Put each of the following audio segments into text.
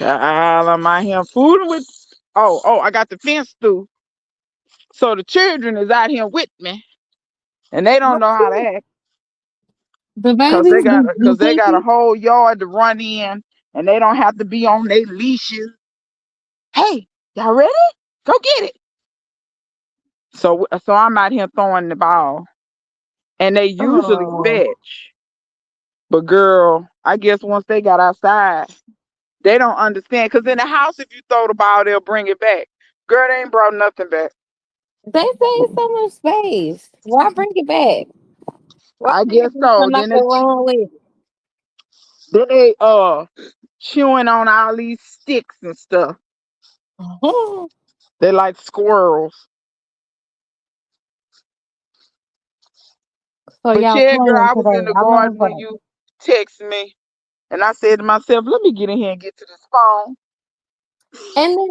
Child, I'm out here fooling with. Oh, I got the fence through. So the children is out here with me, and they don't know how to act The because babies be they got a thinking. whole yard to run in, and they don't have to be on their leashes. Hey, y'all ready? Go get it. So I'm out here throwing the ball, and they usually Oh, fetch. But girl, I guess once they got outside, they don't understand. Cause in the house, if you throw the ball, they'll bring it back. Girl, they ain't brought nothing back. they save so much space. Why bring it back? Why I bring it guess back so. when nothing wrong with Then they chewing on all these sticks and stuff. it? They like squirrels. So But y'all yeah, girl, playing I was in today. the I love garden when that. you text me, and I said to myself, "Let me get in here and get to this phone." And then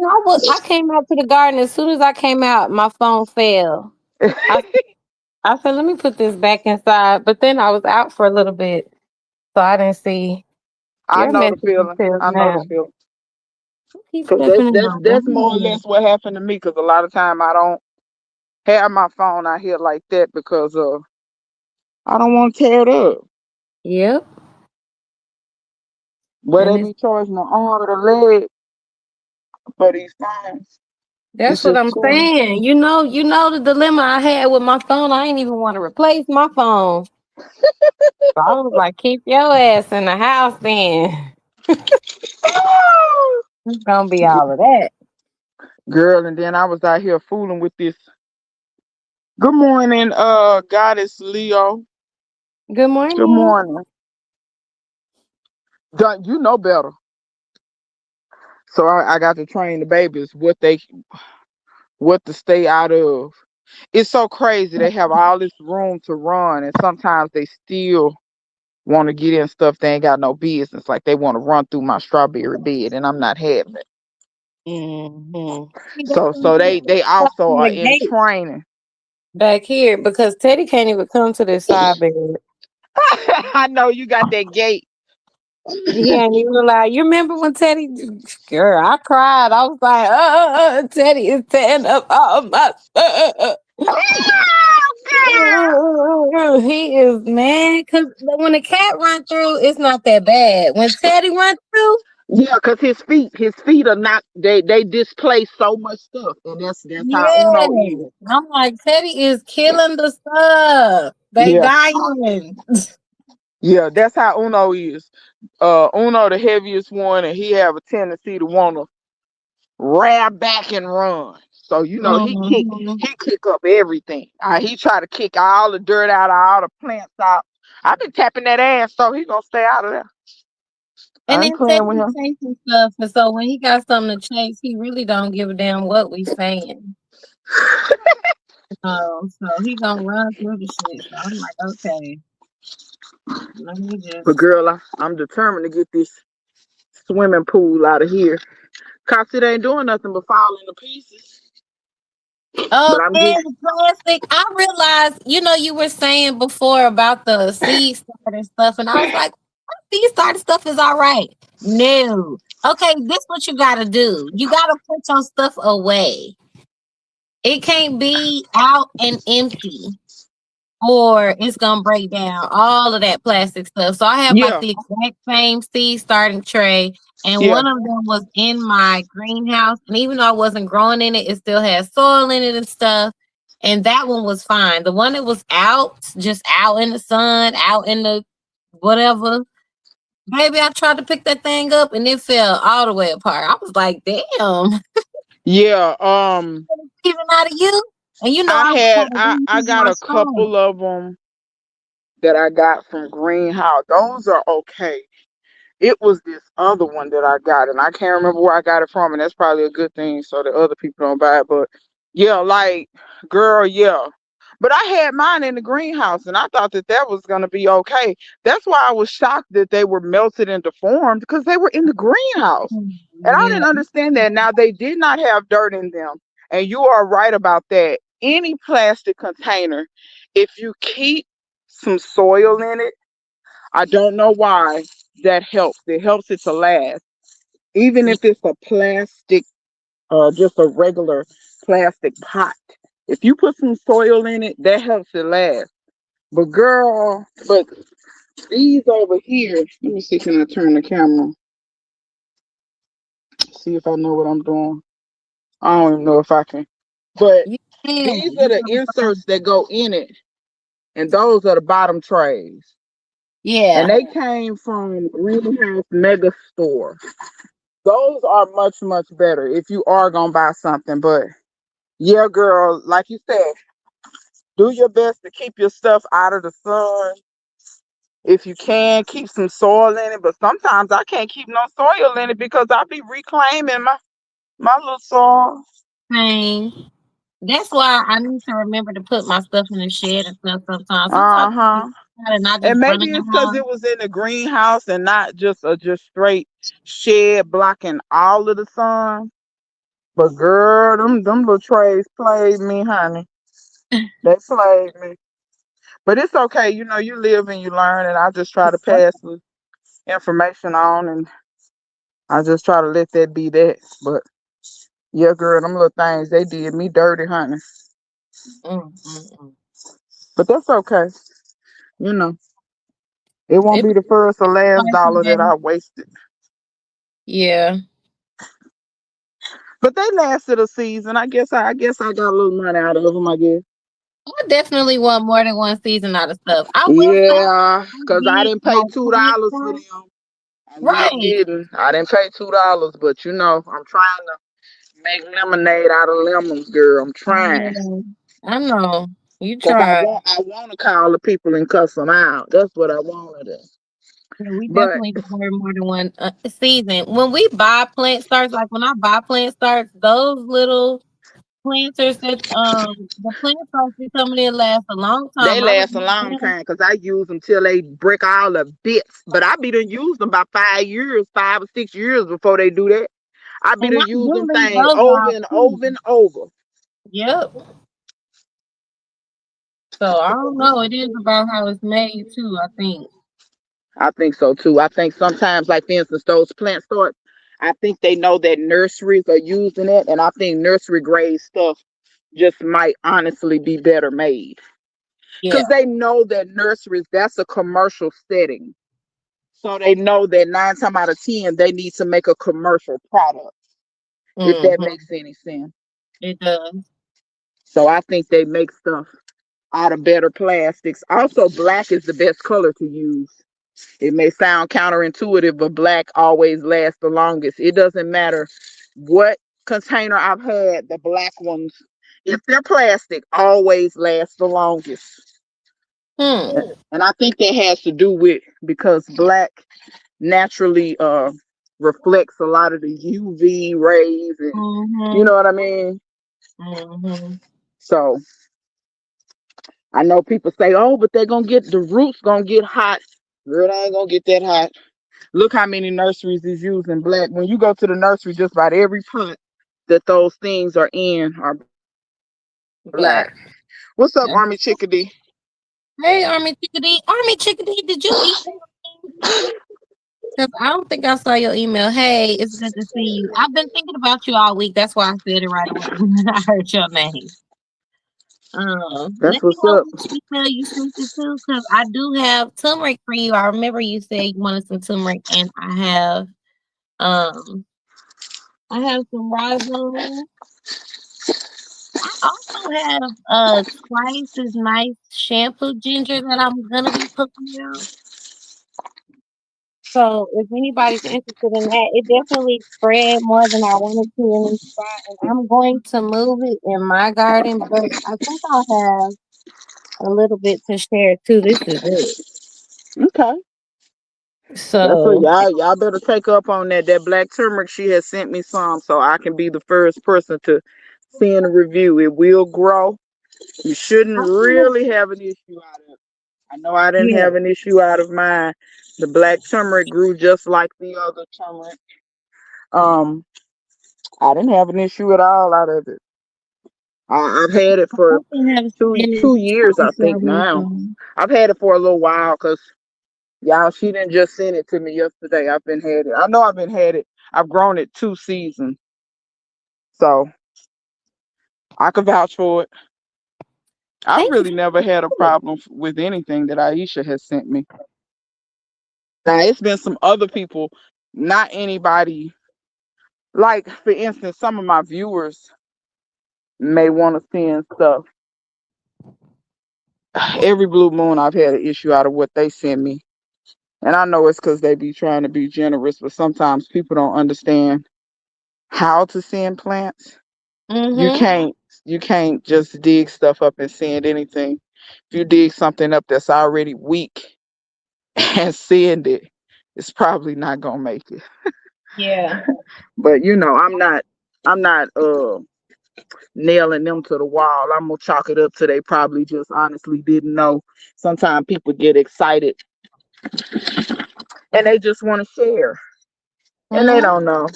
I came out to the garden. As soon as I came out, my phone fell. I I said, let me put this back inside. But then I was out for a little bit, so I didn't see I your know the message feeling. until I know the now. feeling. Keep Cause stepping in my that's more or room. less what happened to me. Cause a lot of time I don't have my phone out here like that because I don't want to tear it up. Yep. Where And they it's be charging the arm or the leg for these phones. It's that's what just I'm too. saying. You know the dilemma I had with my phone. I ain't even want to replace my phone. So I was like, keep your ass in the house then. It's gonna be all of that. Girl, and then I was out here fooling with this. Good morning, goddess Leo. Good Good morning. morning. Done, you know better. So I got to train the babies what to stay out of. It's so crazy. They have all this room to run, and sometimes they still want to get in stuff they ain't got no business. Like they want to run through my strawberry bed, and I'm not having it. Mm-hmm. So they also are The in gate training. back here because Teddy can't even come to this side bed. I know you got that gate. He ain't even allowed. You remember when Teddy, girl, I cried. I was like, Teddy is tearing up all my stuff. He is mad because when the cat run through, it's not that bad. When Teddy run through, Yeah, cause his feet are not they displace so much stuff, and that's how yeah, Uno is. I'm like, Teddy is killing the stuff. They Yeah, dying. yeah, that's how Uno is. Uno the heaviest one, and he have a tendency to want to grab back and run. So Mhm. he kick up everything. He try to kick all the dirt out, all the plants out. I've been tapping that ass, so he gonna stay out of there. And I then ain't Teddy playing with be him. chasing stuff, and so when he got something to chase, he really don't give a damn what we saying. So he gonna run through the shit. So I'm like, okay, let me But just. girl, I'm determined to get this swimming pool out of here. Cause it ain't doing nothing but falling to pieces. Oh But I'm man, getting the plastic. I realized, you were saying before about the seed starter stuff, and I was like, seed starter stuff is all right. No, okay, this what you gotta do. You gotta put your stuff away. It can't be out and empty, or it's gonna break down all of that plastic stuff. So I have like yeah, the exact same seed starting tray, and yeah, one of them was in my greenhouse. And even though I wasn't growing in it, it still has soil in it and stuff. And that one was fine. The one that was out, just out in the sun, out in the whatever, baby, I tried to pick that thing up and it fell all the way apart. I was like, damn, yeah. even out of you. And I was trying to I reuse got my a straw. couple of them that I got from Greenhouse. Those are okay. It was this other one that I got, and I can't remember where I got it from, and that's probably a good thing so that other people don't buy it. But yeah, like, girl, yeah. But I had mine in the greenhouse, and I thought that that was gonna be okay. That's why I was shocked that they were melted and deformed because they were in the greenhouse, and I Yeah. didn't understand that. Now they did not have dirt in them, and you are right about that. Any plastic container, if you keep some soil in it, I don't know why that helps. It helps it to last. even if it's a plastic, just a regular plastic pot. If you put some soil in it, that helps it last. But girl, but these over here, let me see, can I turn the camera? See if I know what I'm doing. I don't even know if I can. But You can. these are the inserts that go in it, and those are the bottom trays. And Yeah. they came from Greenhouse Mega Store. Those are much, much better if you are gonna buy something. But yeah, girl, like you said, do your best to keep your stuff out of the sun. If you can, keep some soil in it. But sometimes I can't keep no soil in it because I be reclaiming my little soil. Same. That's why I need to remember to put my stuff in the shed and stuff sometimes. Sometimes Uh-huh. and not just And run maybe in the it's because house. it was in the greenhouse and not just a just straight shed blocking all of the sun. But girl, them little trays played me, honey. They played me. But it's okay, you live and you learn, and I just try to pass the information on, and I just try to let that be that. But yeah, girl, them little things they did me dirty, honey. Mm, mm, mm. But that's okay. You know, it won't It be the first or last was dollar that better. I wasted. Yeah. But they lasted a season. I guess I got a little money out of them. I guess. I definitely want more than one season out of stuff. I will say Yeah, I cause I did didn't pay like plant $2 for stuff. them. I really Right. didn't. I didn't pay $2, but I'm trying to make lemonade out of lemons, girl. I'm trying. Yeah. I know. You Cause I try. want I want to call the people and cuss them out. That's what I want to do. Yeah, we But definitely deserve more than one season. When we buy plant starts, like when I buy plant starts, those little planters that the plant starts be coming in last a long they time. I last a remember long them. time because I use them till they break all the bits. But I be done use them about 5 years, 5 or 6 years before they do that. I be And I done use do them leave things those over out and too. over and over. Yep. So I don't know. It is about how it's made too, I think. I think so too. I think sometimes, like for instance, those plant starts, I think they know that nurseries are using it, and I think nursery grade stuff just might honestly be better made Yeah. because they know that nurseries that's a commercial setting, so they know that 9 times out of 10 they need to make a commercial product. If that Hmm. makes any sense. It does. So I think they make stuff out of better plastics. Also, black is the best color to use. It may sound counterintuitive, but black always lasts the longest. It doesn't matter what container I've had, the black ones, if they're plastic, always last the longest. Hmm. And I think that has to do with because black naturally reflects a lot of the UV rays and you Mm-hmm. know what I mean? Mm-hmm. So I know people say, oh, but they're gonna get the roots gonna get hot. Girl, I ain't gonna get that hot. Look how many nurseries is using black. When you go to the nursery, just about every pot that those things are in are black. Black. What's up, Yeah. Army Chickadee? Hey, Army Chickadee. Army Chickadee, did you eat? Because I don't think I saw your email. Hey, it's good to see you. I've been thinking about you all week. That's why I said it right away when I heard your name. That's Let me what's know up. which email you sent it to, because I do have turmeric for you. I remember you said you wanted some turmeric, and um I have some rhizome. I also have twice as nice shampoo ginger that I'm gonna be putting out. So if anybody's interested in that, it definitely spread more than I wanted to in this spot, and I'm going to move it in my garden, but I think I'll have a little bit to share too. This is it. Okay. That's what So y'all better take up on that. That black turmeric, she has sent me some so I can be the first person to send a review. It will grow. You shouldn't I don't- really have an issue out of it. I know I didn't yeah, have an issue out of mine. The black turmeric grew just like the other turmeric. Um, I didn't have an issue at all out of it. I've had it I for also have two spinach two years, I think strawberry now. from. I've had it for a little while because y'all, she didn't just send it to me yesterday. I've been had it. I know I've been had it. I've grown it 2 seasons, so I could vouch for it. I've Thank you really for never had a that. problem with anything that Aisha has sent me. Now it's been some other people, not anybody. Like for instance, some of my viewers may want to send stuff. Every blue moon, I've had an issue out of what they send me, and I know it's because they be trying to be generous, but sometimes people don't understand how to send plants. You Mm-hmm. can't you can't just dig stuff up and send anything. If you dig something up that's already weak and send it, it's probably not gonna make it. Yeah. But I'm not nailing them to the wall. I'm gonna chalk it up to they probably just honestly didn't know. Sometimes people get excited and they just want to share and they Mm-hmm. don't know.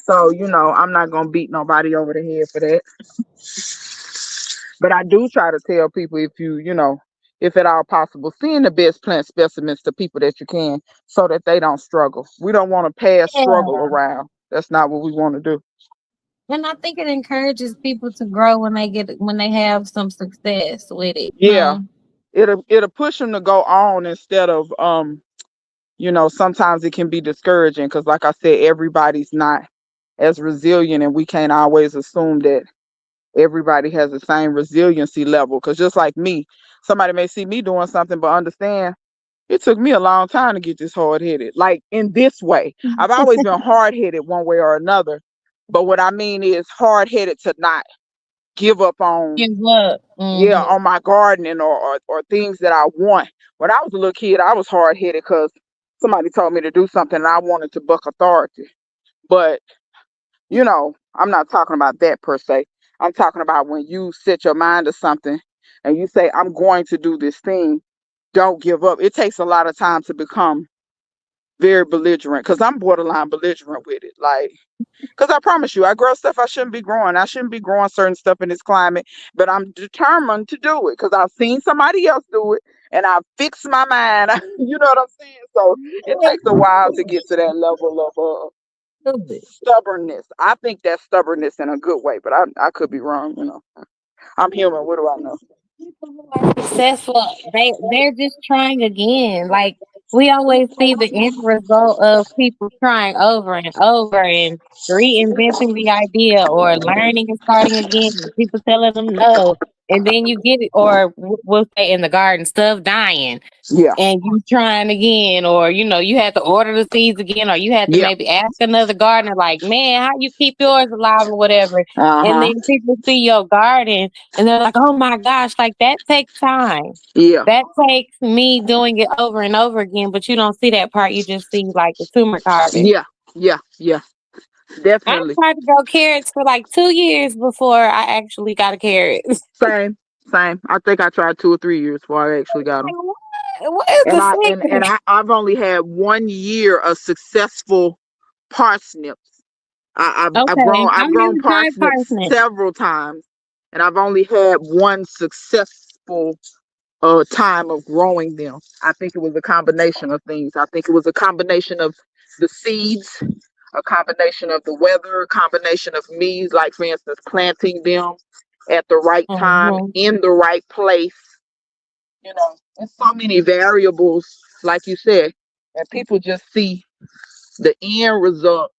So, I'm not gonna beat nobody over the head for that. But I do try to tell people if at all possible, send the best plant specimens to people that you can so that they don't struggle. We don't want to pass struggle Yeah. around. That's not what we want to do. And I think it encourages people to grow when they have some success with it, you Yeah. know. It'll push them to go on instead of sometimes it can be discouraging because like I said, everybody's not as resilient and we can't always assume that everybody has the same resiliency level. Because just like me, somebody may see me doing something, but understand it took me a long time to get this hard headed. Like in this way, I've always been hard headed one way or another. But what I mean is hard headed to not give up on, Give up. yeah, Mm-hmm. on my gardening or things that I want. When I was a little kid, I was hard headed because somebody told me to do something and I wanted to buck authority. But I'm not talking about that per se. I'm talking about when you set your mind to something and you say, I'm going to do this thing, don't give up. It takes a lot of time to become very belligerent because I'm borderline belligerent with it. Like, because I promise you, I grow stuff I shouldn't be growing. I shouldn't be growing certain stuff in this climate, but I'm determined to do it because I've seen somebody else do it and I've fixed my mind. You know what I'm saying? So it takes a while to get to that level of stubbornness. I think that's stubbornness in a good way, but I could be wrong. I'm human. What do I know? People who are successful, they're just trying again. Like we always see the end result of people trying over and over and reinventing the idea or learning and starting again. And people telling them no, and then you get it, or we'll say in the garden, stuff dying Yeah. and you trying again, or you had to order the seeds again, or you had to Yeah. maybe ask another gardener, like, man, how you keep yours alive or whatever. Uh And huh. then people see your garden and they're like, oh my gosh, like that takes time. Yeah. That takes me doing it over and over again, but you don't see that part. You just see like the turmeric harvest. Yeah. Yeah. Yeah. I Definitely. tried to grow carrots for like 2 years before I actually got a carrot. Same. Same. I think I tried 2 or 3 years before I actually got them. Like, what is And the I and and secret? I've only had 1 year of successful parsnips. I've Okay, grown I've I've grown never tried parsnips parsnip. several times, and I've only had one successful time of growing them. I think it was a combination of things. I think it was a combination of the seeds, a combination of the weather, a combination of me, like for instance, planting them at the right time Hmm. in the right place. There's so many variables, like you said, and people just see the end result,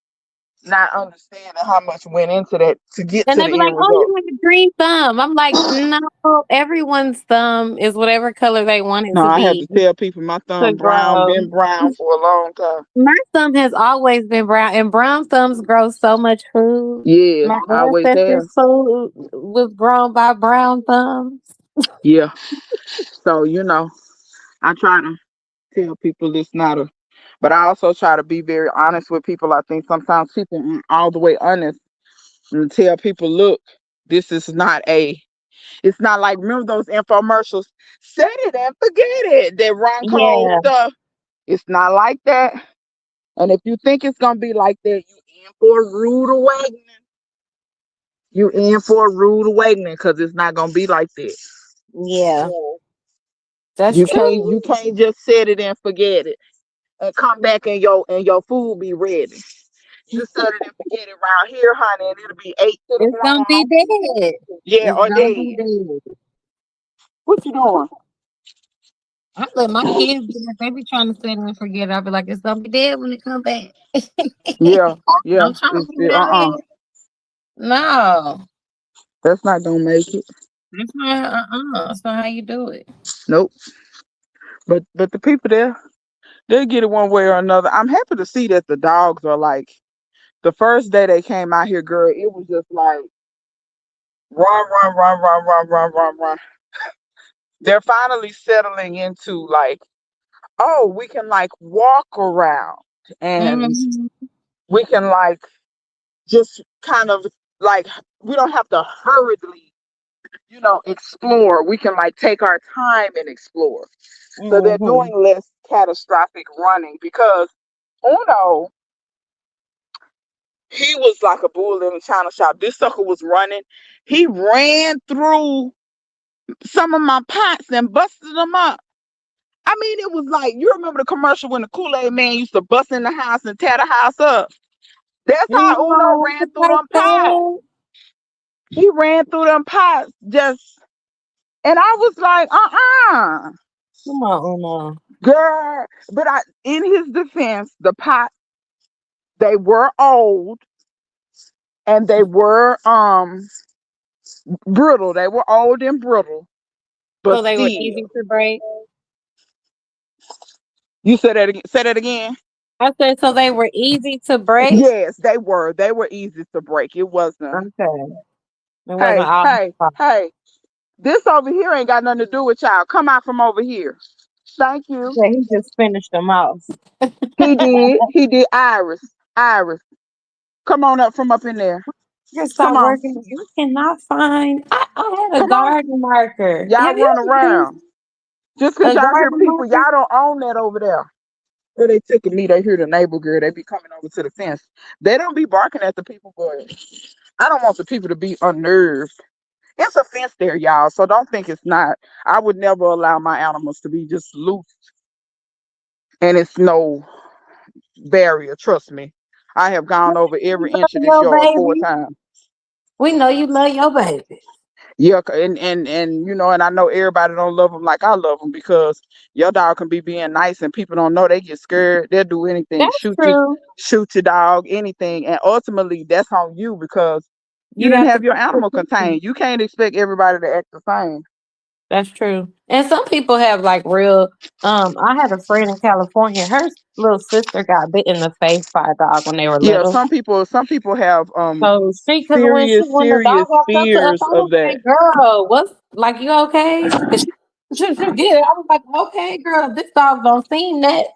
not understanding how much went into that to get And to they be the like, end "Oh, result. you have a green thumb." I'm like, "No, everyone's thumb is whatever color they want it No, to I had be to tell people my to thumb brown, grow." been brown for a long time. My thumb has always been brown, and brown thumbs grow so much food. Yeah, My I always have. ancestors' food was grown by brown thumbs. Yeah. So, I try to tell people it's not a, but I also try to be very honest with people. I think sometimes people aren't all the way honest and tell people, look, this is not it's not like, remember those infomercials, set it and forget it, that Ron Cole Yeah, stuff. It's not like that. And if you think it's going to be like that, you in for a rude awakening. You in for a rude awakening because it's not going to be like that. yeah, that's You can't just set it and forget it and come back and your food be ready. Just set it and forget it around here, honey, and it'll be 8 to the It's gonna be ground. dead. Yeah, It's or gonna be dead. dead. What you doing? I let my kids do that. They be trying to set it and forget it. I be like, it's gonna be dead when it come back. Yeah, yeah. Don't try to It's be it, down here. No. That's not gonna make it. That's not how you do it. Nope. But the people there, they get it one way or another. I'm happy to see that the dogs are like the first day they came out here, girl. It was just like run, run, run, run, run, run, run, run. They're finally settling into like, oh, we can like walk around and Hmm. we can like just kind of like we don't have to hurriedly, explore. We can like take our time and explore. So they're Hmm. doing less catastrophic running because Uno, he was like a bull in a china shop. This sucker was running. He ran through some of my pots and busted them up. I mean, it was like you remember the commercial when the Kool-Aid man used to bust in the house and tear the house up. That's how Uno No, ran it's through like them pots. that. He ran through them pots just, and I was like, Come on, Uno. girl. But in his defense, the pots they were old and they were brittle. They were old and brittle, but So they were easy still. to break. You said that again. Say that again. I said so they were easy to break. Yes, they were. They were easy to break. It wasn't. Okay. It wasn't Hey, all my hey, fault. hey. This over here ain't got nothing to do with y'all. Come out from over here. Thank you. Yeah, he just finished them off. He did. He did. Iris. Iris. Come on up from up in there. You Come stop on. working. You cannot find. I had a Come on. garden marker. Y'all Have you run ever seen around. Just because a y'all hear garden people, marker? y'all don't own that over there. Or they took me, they hear the neighbor girl, they be coming over to the fence. They don't be barking at the people, but I don't want the people to be unnerved. It's a fence there, y'all, so don't think it's not. I would never allow my animals to be just loose and it's no barrier. Trust me. I have gone over every Love inch of this your yard 4 baby. times. We know you love your baby. Yeah, and and I know everybody don't love them like I love them because your dog can be being nice and people don't know they get scared. They'll do anything, That's true. shoot your dog, anything, and ultimately that's on you because you You didn't have to have your pick your animal people. contained. You can't expect everybody to act the same. That's true. And some people have like real I had a friend in California, her little sister got bit in the face by a dog when they were Yeah, little. some people have So she cause when the dog serious walked up to us, fears I of was that. like, girl, what's like you okay? Cause she did it. I was like, okay, girl, this dog don't seem that,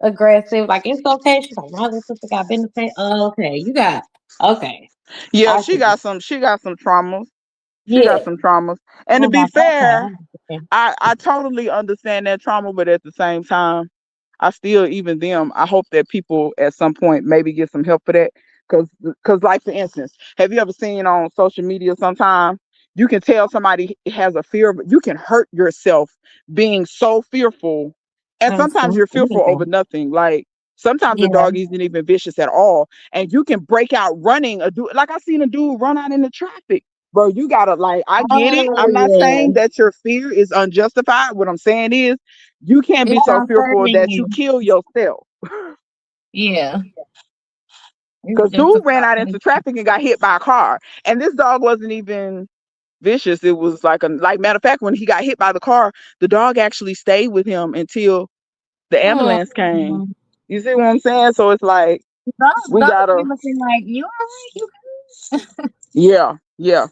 aggressive. Like it's okay. She's like, my little sister got bit in the face. Oh, okay, you got okay. Yeah, I see. she got some traumas. She got Yeah. some traumas. I And to was be like, okay, I fair, understand. I totally understand that trauma, but at the same time, I still even them. I hope that people at some point maybe get some help for that. Cause like for instance, have you ever seen on social media sometime you can tell somebody has a fear, but you can hurt yourself being so fearful. And sometimes you're fearful over Anything. nothing. Like sometimes the Yeah. dog isn't even vicious at all. And you can break out running a dude like I seen a dude run out in the traffic. Bro, you gotta like, I get it. Oh I'm not saying yeah. that your fear is unjustified. What I'm saying is you can't be It's so not fearful hurting that you you. kill yourself. Yeah. It's Because just dude ran about out into traffic and got hit by a car. And this dog wasn't even vicious. It was like matter of fact, when he got hit by the car, the dog actually stayed with him until the oh, ambulance came. You see what I'm saying? So it's like we those gotta, be looking like you all right? You yeah, yeah.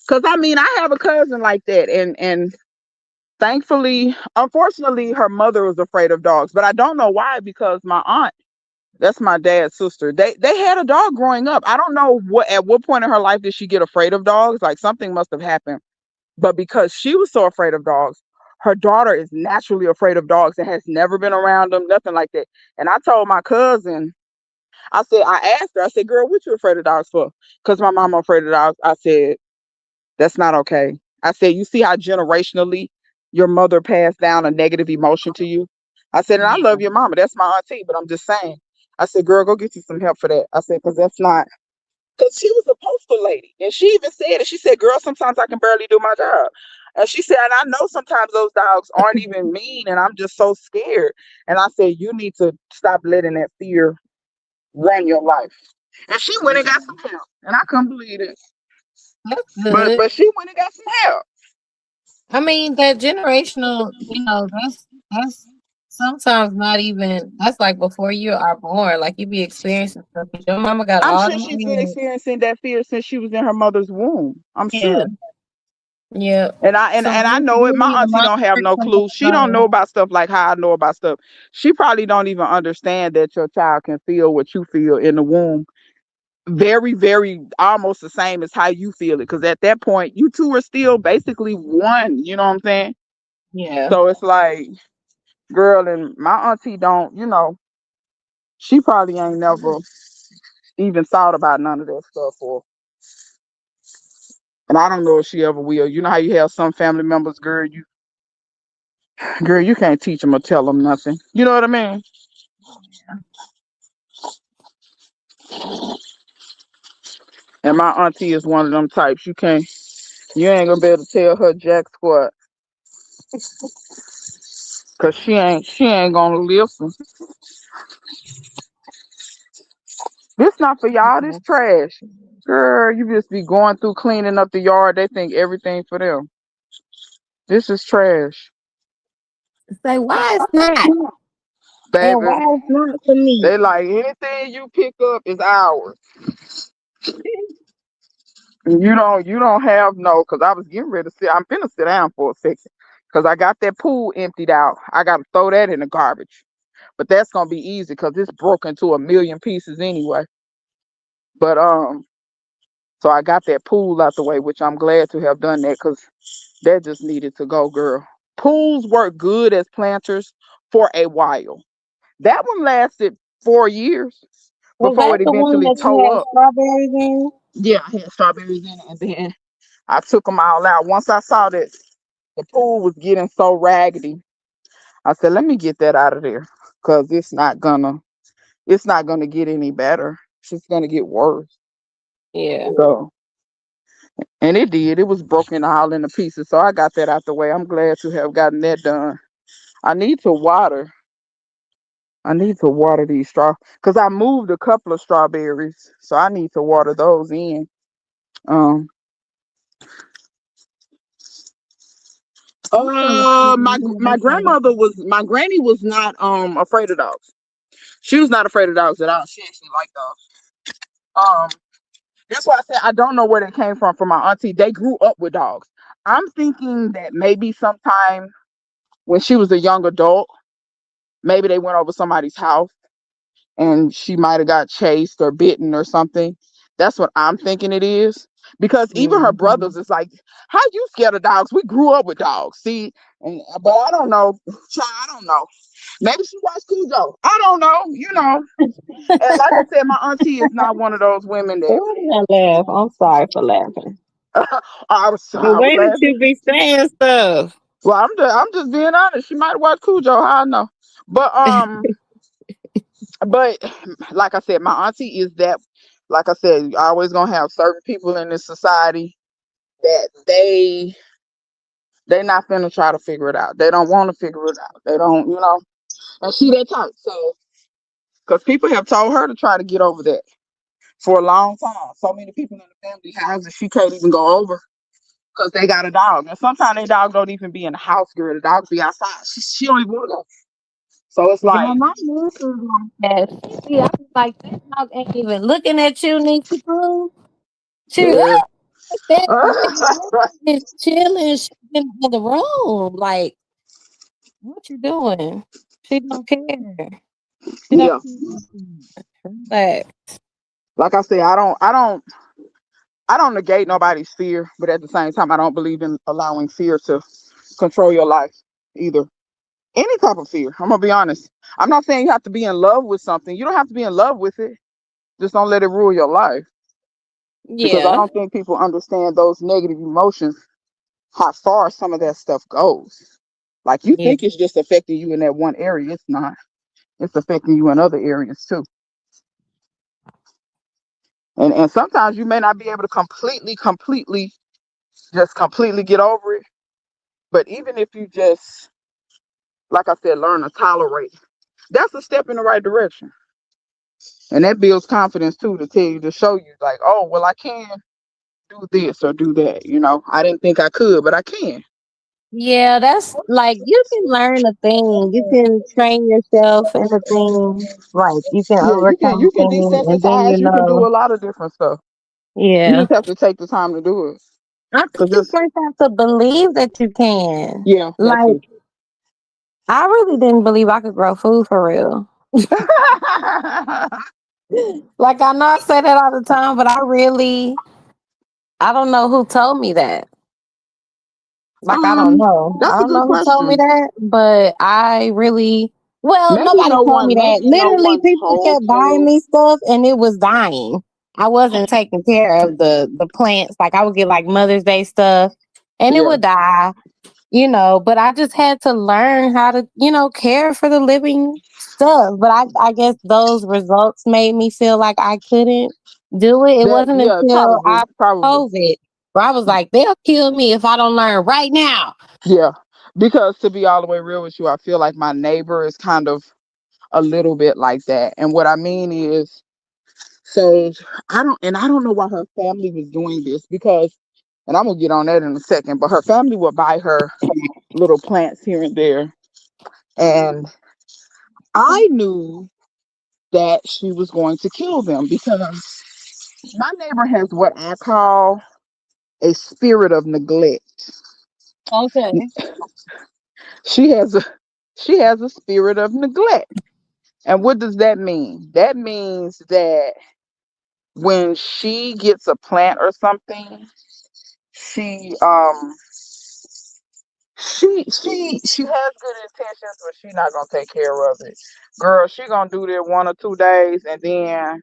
Cause I mean I have a cousin like that and thankfully, unfortunately, her mother was afraid of dogs, but I don't know why because my aunt, that's my dad's sister. They had a dog growing up. I don't know at what point in her life did she get afraid of dogs? Like something must have happened. But because she was so afraid of dogs, her daughter is naturally afraid of dogs and has never been around them, nothing like that. And I told my cousin, I asked her, I said, girl, what you afraid of dogs for? Because my mama afraid of dogs. I said, that's not okay. I said, you see how generationally your mother passed down a negative emotion to you? I said, and I yeah. love your mama. That's my auntie, but I'm just saying. I said, girl, go get you some help for that. I said, because that's not, because she was a postal lady. And she even said it. She said, girl, sometimes I can barely do my job. And she said, and I know sometimes those dogs aren't even mean, and I'm just so scared. And I said, you need to stop letting that fear run your life. And she went and got some help. And I couldn't believe it. That's But good. she went and got some help. I mean, that generational, that's sometimes not even, that's like before you are born. Like you be experiencing stuff. 'Cause your mama got I'm all sure them she's been kids. experiencing that fear since she was in her mother's womb. I'm Yeah, sure. yeah. And I and, So and I you know it. My need to auntie don't have monitor no clue. She don't know about stuff like how I know about stuff. She probably don't even understand that your child can feel what you feel in the womb. Very, very almost the same as how you feel it. Because at that point, you two are still basically one. You know what I'm saying? Yeah. So it's like, girl, and my auntie don't, she probably ain't never even thought about none of that stuff, or and I don't know if she ever will. You know how you have some family members, girl, you can't teach them or tell them nothing. You know what I mean? And my auntie is one of them types. You ain't gonna be able to tell her jack squat, cause she ain't gonna listen. This not for y'all. This trash, girl. You just be going through cleaning up the yard. They think everything for them. This is trash, Say why it's not, and baby. why it's not for me. They like anything you pick up is ours. You don't have no, because I was getting ready to sit. I'm finna sit down for a second. Cause I got that pool emptied out. I gotta throw that in the garbage. But that's gonna be easy because it's broken to a million pieces anyway. But so I got that pool out the way, which I'm glad to have done that because that just needed to go, girl. Pools work good as planters for a while. That one lasted 4 years Was before that it the one eventually that you tore had up. strawberries in? Yeah, I had strawberries in it, and then I took them all out. Once I saw that the pool was getting so raggedy, I said, "Let me get that out of there, cause it's not gonna get any better. It's just gonna get worse." Yeah. So, and it did. It was broken all into pieces. So I got that out the way. I'm glad to have gotten that done. I need to water. I need to water these because I moved a couple of strawberries, so I need to water those in. Um, my granny was not afraid of dogs. She was not afraid of dogs at all. She actually liked dogs. Um, that's why I said I don't know where they came from my auntie. They grew up with dogs. I'm thinking that maybe sometime when she was a young adult, maybe they went over somebody's house and she might have got chased or bitten or something. That's what I'm thinking it is. Because even her Mhm. brothers is like, how you scared of dogs? We grew up with dogs. See, but I don't know. Child, I don't know. Maybe she watched Cujo. I don't know. And like I said, my auntie is not one of those women that Why did I laugh? I'm sorry for laughing. The I was way that laughing. you be saying stuff. Well, I'm just being honest. She might watch Cujo. How I know? But but like I said, my auntie is that. Like I said, you always gonna have certain people in this society that they not finna try to figure it out. They don't want to figure it out. They don't. And she that type. So, because people have told her to try to get over that for a long time. So many people in the family houses she can't even go over because they got a dog. And sometimes they dog don't even be in the house, girl. The dog be outside. She don't even want to go. So it's Yeah, like, my niece is like that. She be, I was like, that dog ain't even looking at you, Niecy Pooh. She be yeah. like, that is chilling. She in the other room. Like, what you doing? She don't care. She don't Yeah. care. Like, Like I said, I don't negate nobody's fear, but at the same time, I don't believe in allowing fear to control your life either. Any type of fear. I'm gonna be honest. I'm not saying you have to be in love with something. You don't have to be in love with it. Just don't let it rule your life. Because I yeah, don't think people understand those negative emotions, how far some of that stuff goes. Like you yeah, think it's just affecting you in that one area. It's not. It's affecting you in other areas too. And sometimes you may not be able to completely get over it. But even if you just, like I said, learn to tolerate, that's a step in the right direction. And that builds confidence too, to tell you, to show you like, oh, well, I can do this or do that. I didn't think I could, but I can. Yeah, that's like you can learn a thing. You can train yourself in a thing. Like you can Yeah, you can overcome you can things and then desensitize. You can do a lot of different stuff. You yeah. just have to take the time to do it. I think Cause you just first have to believe that you can. yeah, that Like too. I really didn't believe I could grow food for real. Like I know I say that all the time, but I don't know who told me that. Like I don't um, know. I that's a don't good know who told me question. that, but I really well, nobody told me that. Maybe no Literally one people told kept buying you. me stuff and it was dying. I wasn't taking care of the plants. Like I would get like Mother's Day stuff and it Yeah, would die, but I just had to learn how to, care for the living stuff. But I guess those results made me feel like I couldn't do it. It that wasn't yeah, until I probably. COVID where I was like, they'll kill me if I don't learn right now. Yeah, because to be all the way real with you, I feel like my neighbor is kind of a little bit like that. And what I mean is, so I don't know why her family was doing this because, and I'm gonna get on that in a second, but her family would buy her little plants here and there. And I knew that she was going to kill them because my neighbor has what I call a spirit of neglect. Okay. She has a she has a spirit of neglect. And what does that mean? That means that when she gets a plant or something, she she has good intentions, but she's not gonna take care of it. Girl, she gonna do that 1 or 2 days, and then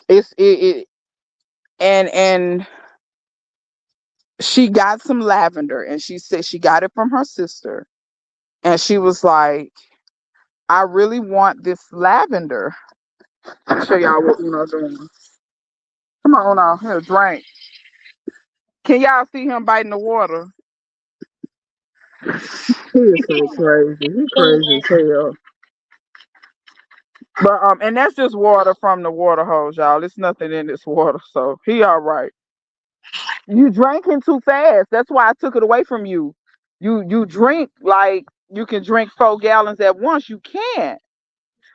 it and she got some lavender, and she said she got it from her sister, and she was like, I really want this lavender. I'll show y'all what Uno's doing. Come on, Uno, here, drink. Can y'all see him biting the water? He is so crazy. He crazy as hell. But and that's just water from the water hose, y'all. There's nothing in this water, so he all right. You drinking too fast. That's why I took it away from you. You drink like you can drink 4 gallons at once. You can't.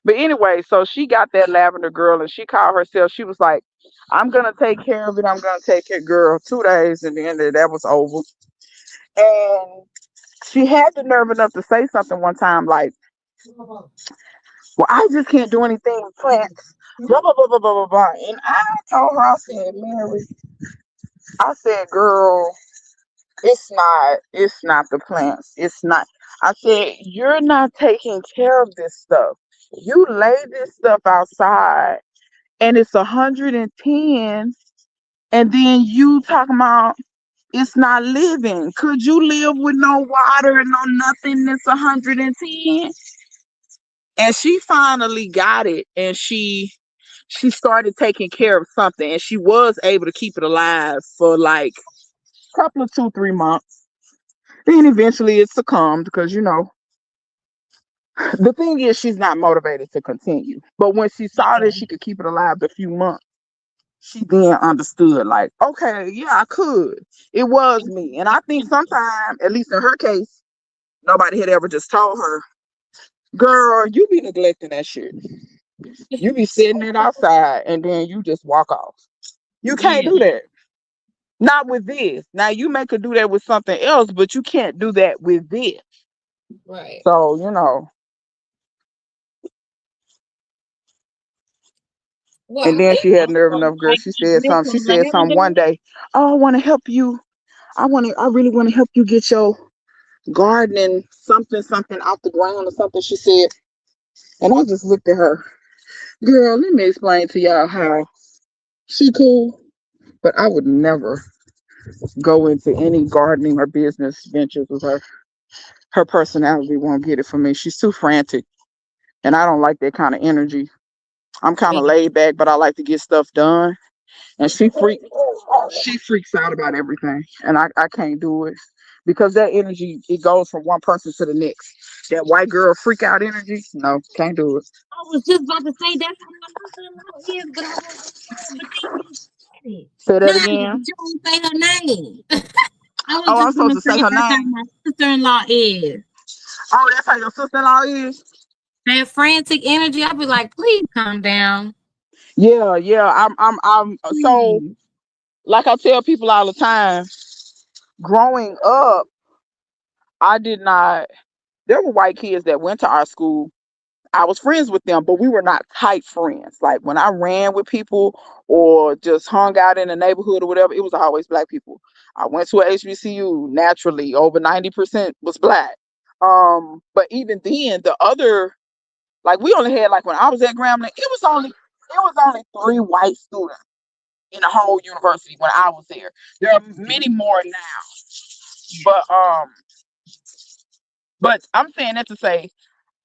But anyway, so she got that lavender girl, and she called herself. She was like, "I'm gonna take care of it. I'm gonna take care, girl." 2 days, and then that was over. And she had the nerve enough to say something one time like, well, I just can't do anything with plants. Blah blah blah blah blah blah blah. And I told her, I said, Mary, I said, girl, it's not the plants. It's not. I said, you're not taking care of this stuff. You lay this stuff outside and it's 110, and then you talking about it's not living. Could you live with no water and no nothing that's 110? And she finally got it, and she started taking care of something, and she was able to keep it alive for like a couple of 2 3 months. Then eventually it succumbed because the thing is she's not motivated to continue. But when she saw that she could keep it alive a few months, she then understood like, okay, yeah, I could. It was me. And I think sometimes, at least in her case, nobody had ever just told her, girl, you be neglecting that shit. You be sitting it outside and then you just walk off. You can't Yeah. do that. Not with this. Now you may could do that with something else, but you can't do that with this. Right. So, Well, and I then think she had nerve also enough, girl. like She with said this something. She said something one lavender. day. Oh, I want to help you. I really want to help you get your gardening something something out the ground or something. She said, and I just looked at her. Girl, let me explain to y'all how she cool, but I would never go into any gardening or business ventures with her. Her personality won't get it for me. She's too frantic, and I don't like that kind of energy. I'm kind Yeah. of laid back, but I like to get stuff done. And she freaks out about everything, and I can't do it because that energy it goes from one person to the next. That white girl freak out energy, no, can't do it. I was just about to say that's how my sister-in-law is, but I wasn't sure. But then you said it. Say No, that but again. you didn't say her name. I was Oh, I'm just supposed gonna to say say her that's how name. my sister-in-law is. Oh, that's how your sister-in-law is. That frantic energy, I'd be like, please calm down. Yeah, yeah. I'm. So, Please. like I tell people all the time, growing up, I did not. There were white kids that went to our school. I was friends with them, but we were not tight friends. Like when I ran with people or just hung out in the neighborhood or whatever, it was always black people. I went to a HBCU naturally, over 90% was black. But even then, the other like we only had like when I was at Grambling, it was only 3 white students in the whole university when I was there. There are many more now, but I'm saying that to say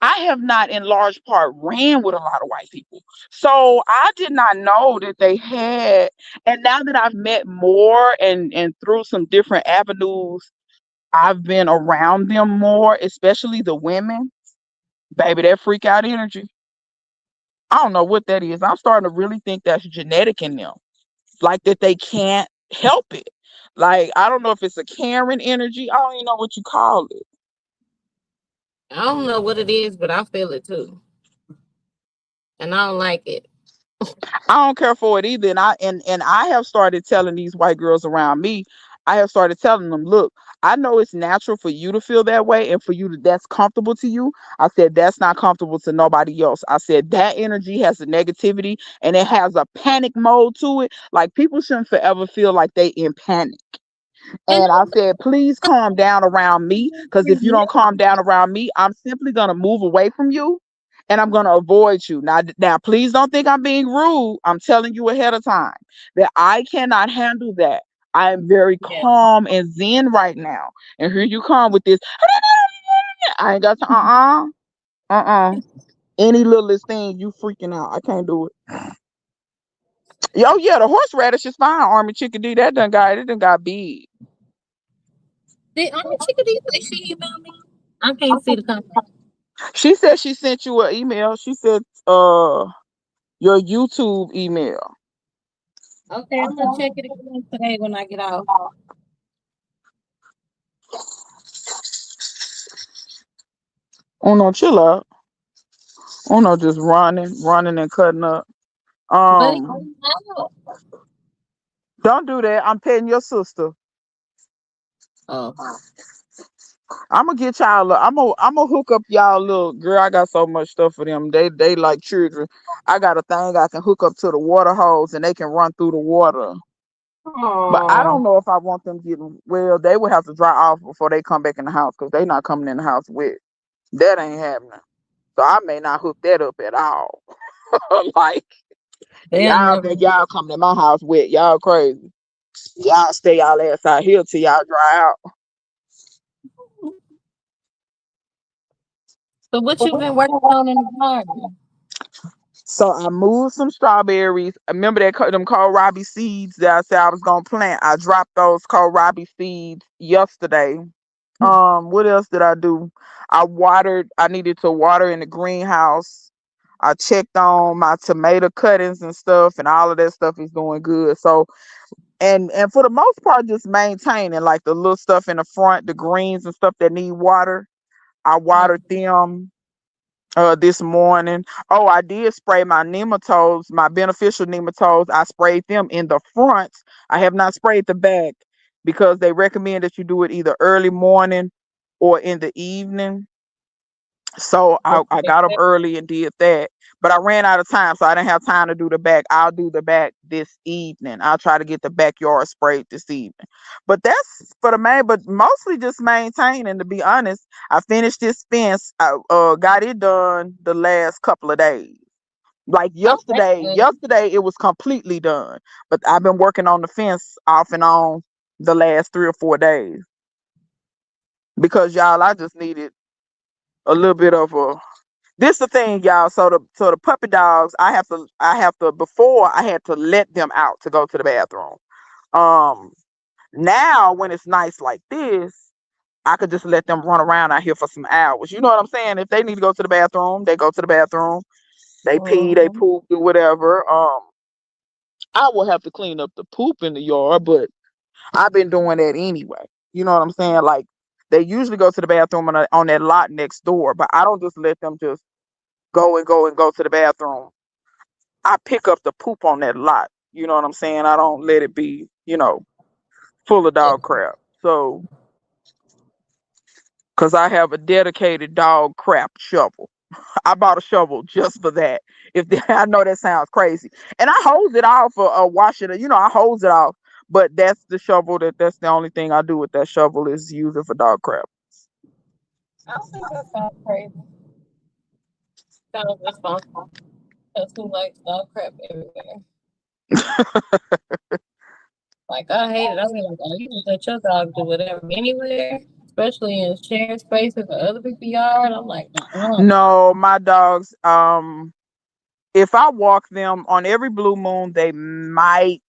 I have not, in large part, ran with a lot of white people. So I did not know that they had. And now that I've met more and through some different avenues, I've been around them more, especially the women. Baby, that freak out energy. I don't know what that is. I'm starting to really think that's genetic in them. Like that they can't help it. Like, I don't know if it's a Karen energy. I don't even know what you call it. I don't know what it is, but I feel it too. And I don't like it. I don't care for it either. And I have started telling these white girls around me, I have started telling them, look, I know it's natural for you to feel that way and for you to that's comfortable to you. I said that's not comfortable to nobody else. I said that energy has a negativity and it has a panic mode to it. Like people shouldn't forever feel like they in panic. And And I said, please calm down around me. Because if you don't calm down around me, I'm simply going to move away from you and I'm going to avoid you. Now, please don't think I'm being rude. I'm telling you ahead of time that I cannot handle that. I am very yeah. calm and zen right now. And here you come with this. I ain't got to, Any littlest thing, you freaking out. I can't do it. Yo, yeah, the horseradish is fine. Army chickadee, it done got big. Did Army Chickadee say she emailed me? I can't see the comment. She said she sent you an email. She said, your YouTube email. Okay, I'm gonna check it again today when I get off. Oh no, chill out. Oh no, just running and cutting up. But it's Um, out. don't do that. I'm petting your sister. Oh, I'm gonna get y'all. I'm gonna hook up y'all. Little girl, I got so much stuff for them. They like children. I got a thing I can hook up to the water hose and they can run through the water. But I oh, don't know if I want them getting well. They would have to dry off before they come back in the house because they not coming in the house wet. That ain't happening. So I may not hook that up at all. Like they'll y'all never. think y'all coming to my house wet. Y'all crazy. Y'all stay y'all ass out here till y'all dry out. So what you been working on in the garden? So I moved some strawberries. I remember them kohlrabi seeds that I said I was gonna plant. I dropped those kohlrabi seeds yesterday. What else did I do? I needed to water in the greenhouse. I checked on my tomato cuttings and stuff, and all of that stuff is doing good. So and for the most part, just maintaining like the little stuff in the front, the greens and stuff that need water. I watered Okay. them this morning. Oh, I did spray my nematodes, my beneficial nematodes. I sprayed them in the front. I have not sprayed the back because they recommend that you do it either early morning or in the evening. So I got up early and did that. But I ran out of time, so I didn't have time to do the back. I'll do the back this evening. I'll try to get the backyard sprayed this evening. But that's for the main, but mostly just maintaining, to be honest. I finished this fence. I got it done the last couple of days. Like Oh, that's good. yesterday it was completely done. But I've been working on the fence off and on the last 3 or 4 days. Because y'all, I just needed a little bit of a This the thing, y'all. So the puppy dogs, I have to before I had to let them out to go to the bathroom. Um Now when it's nice like this, I could just let them run around out here for some hours. You know what I'm saying? If they need to go to the bathroom, they go to the bathroom. They pee, they Mhm. poop, do whatever. I will have to clean up the poop in the yard, but I've been doing that anyway. You know what I'm saying? Like they usually go to the bathroom on that lot next door, but I don't just let them just go to the bathroom. I pick up the poop on that lot. You know what I'm saying? I don't let it be, full of Yeah. dog crap. So, because I have a dedicated dog crap shovel. I bought a shovel just for that. I know that sounds crazy, and I hose it off or wash it. I hose it off, but that's the shovel. That's the only thing I do with that shovel is use it for dog crap. I don't think that sounds crazy. Sounds responsible. That's who likes dog crap everywhere. Like I hate it. I mean, like, oh, you just let your dog do whatever anywhere, especially in shared spaces or other people's yard. I'm like, No, my dogs. If I walk them on every blue moon, they might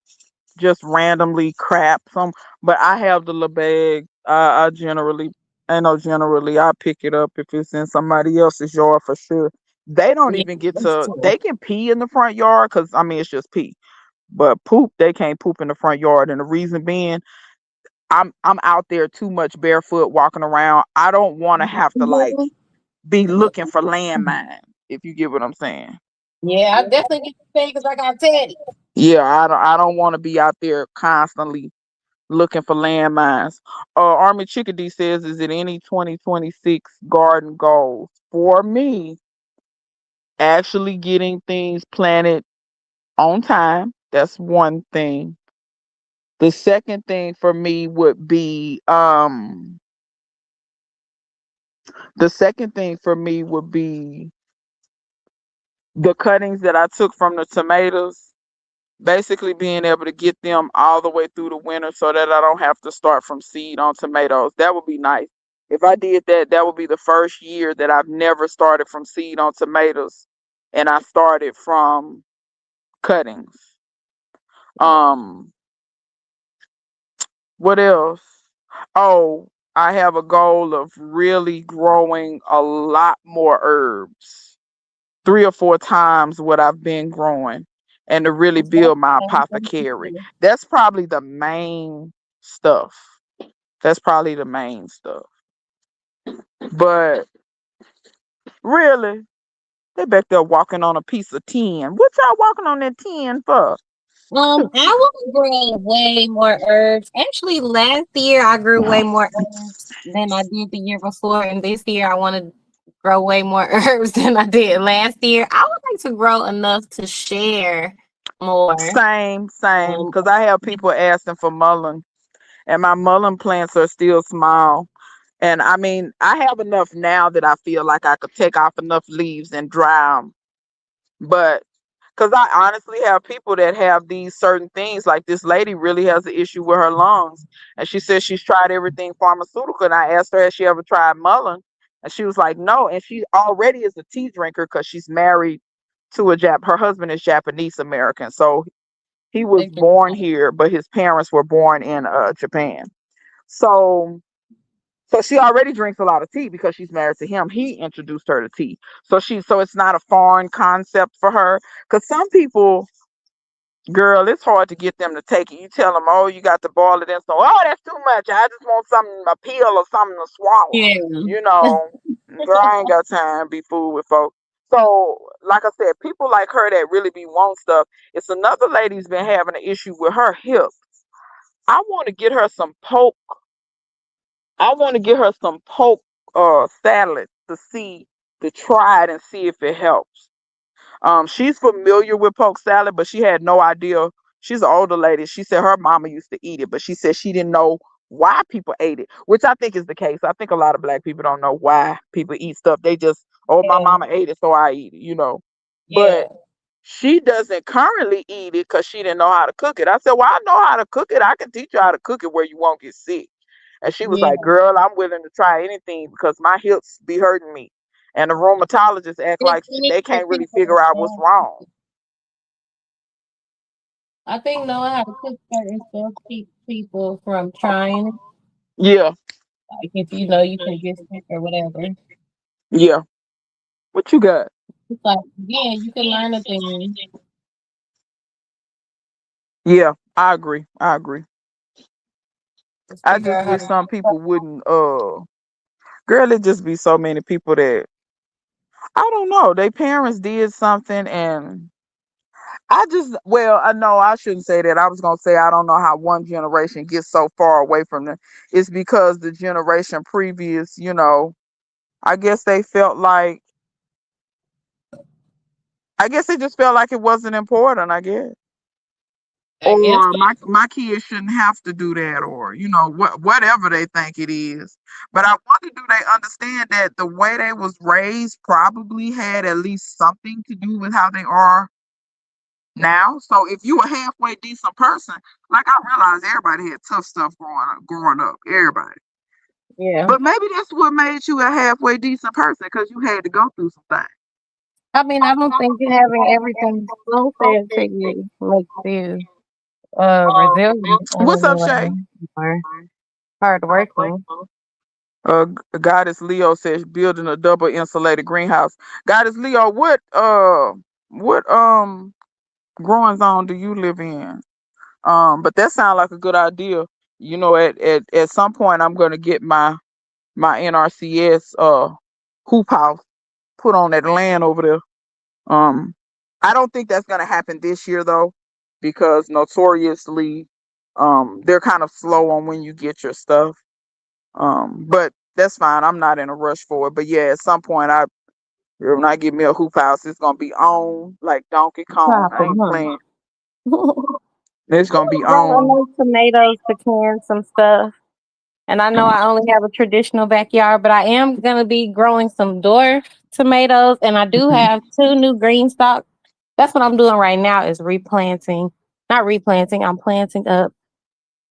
just randomly crap some, but I have the little bag. I generally, I know generally, I pick it up if it's in somebody else's yard for sure. They don't yeah, even get that's to. true. They can pee in the front yard because I mean it's just pee, but poop they can't poop in the front yard, and the reason being I'm out there too much barefoot walking around. I don't want to have to like be looking for landmines. If you get what I'm saying. Yeah, I definitely get the thing because I got Teddy. Yeah, I don't want to be out there constantly looking for landmines. Army Chickadee says, "Is it any 2026 garden goals for me? Actually getting things planted on time. That's one thing. The second thing for me would be the second thing for me would be the cuttings that I took from the tomatoes. Basically, being able to get them all the way through the winter so that I don't have to start from seed on tomatoes. That would be nice. If I did that, that would be the first year that I've never started from seed on tomatoes, and I started from cuttings. Um, what else? Oh, I have a goal of really growing a lot more herbs, 3 or 4 times what I've been growing, and to really build my apothecary. That's probably the main stuff. That's probably the main stuff. But really, they back there walking on a piece of tin. What y'all walking on that tin for? I want to grow way more herbs. Actually, last year I grew way more herbs than I did the year before, and this year I want to grow way more herbs than I did last year. I would like to grow enough to share more. Same. Um, Because I have people asking for mullein, and my mullein plants are still small. And I mean, I have enough now that I feel like I could take off enough leaves and dry them. But because I honestly have people that have these certain things, like this lady really has an issue with her lungs, and she says she's tried everything pharmaceutical. And I asked her, has she ever tried mullein? And she was like, no. And she already is a tea drinker because she's married to a Jap. Her husband is Japanese American, so he was they can- born here, but his parents were born in Japan. So she already drinks a lot of tea because she's married to him. He introduced her to tea. So it's not a foreign concept for her. Because some people, girl, it's hard to get them to take it. You tell them, oh, you got to boil it in. So, oh, that's too much. I just want something, a pill or something to swallow. Yeah. You know, girl, I ain't got time to be fooled with folks. So, like I said, people like her that really be want stuff. It's another lady's been having an issue with her hip. I want to get her some poke. I want to get her some poke salad to try it and see if it helps. She's familiar with poke salad, but she had no idea. She's an older lady. She said her mama used to eat it, but she said she didn't know why people ate it, which I think is the case. I think a lot of black people don't know why people eat stuff. They just, oh, my Yeah. mama ate it, so I eat it. Yeah. But she doesn't currently eat it because she didn't know how to cook it. I said, well, I know how to cook it. I can teach you how to cook it where you won't get sick. And she was Yeah. like, girl, I'm willing to try anything because my hips be hurting me. and the rheumatologists act It's like easy they for can't really people. figure out what's wrong. I think knowing how to cook certain stuff keeps people from trying. Yeah, Like if you know you can get sick or whatever. yeah. What you got? It's like yeah, you can learn a thing. Yeah, I agree. I agree. Just I figure just out how wish to some people wouldn't. Girl, it just be so many people that I don't know. Their parents did something, and I just, well, I know I shouldn't say that. I was gonna say I don't know how one generation gets so far away from them. It's because the generation previous, I guess they felt like, I guess they just felt like it wasn't important. I guess, I guess or my kids shouldn't have to do that, or whatever they think it is. But I wonder, do they understand that the way they was raised probably had at least something to do with how they are now? So if you a halfway decent person, like I realize everybody had tough stuff growing up, everybody. yeah. But maybe that's what made you a halfway decent person because you had to go through some things. I mean, I don't think having everything spoon fed to you makes you resilient in What's any up, way Shay? or hardworking. Goddess Leo says building a double insulated greenhouse. Goddess Leo, what growing zone do you live in? But that sounds like a good idea. At some point I'm gonna get my NRCS hoop house put on that land over there. I don't think that's gonna happen this year though, because notoriously, they're kind of slow on when you get your stuff. But that's fine. I'm not in a rush for it. But yeah, at some point, when I get me a hoop house, it's gonna be on like Donkey Kong. I Chopping, ain't huh? playing. It's gonna be Grow on. enough tomatoes to can some stuff. And I know I only have a traditional backyard, but I am gonna be growing some dwarf tomatoes, and I do Mhm. have two new green stalks. That's what I'm doing right now is replanting. Not replanting, I'm planting up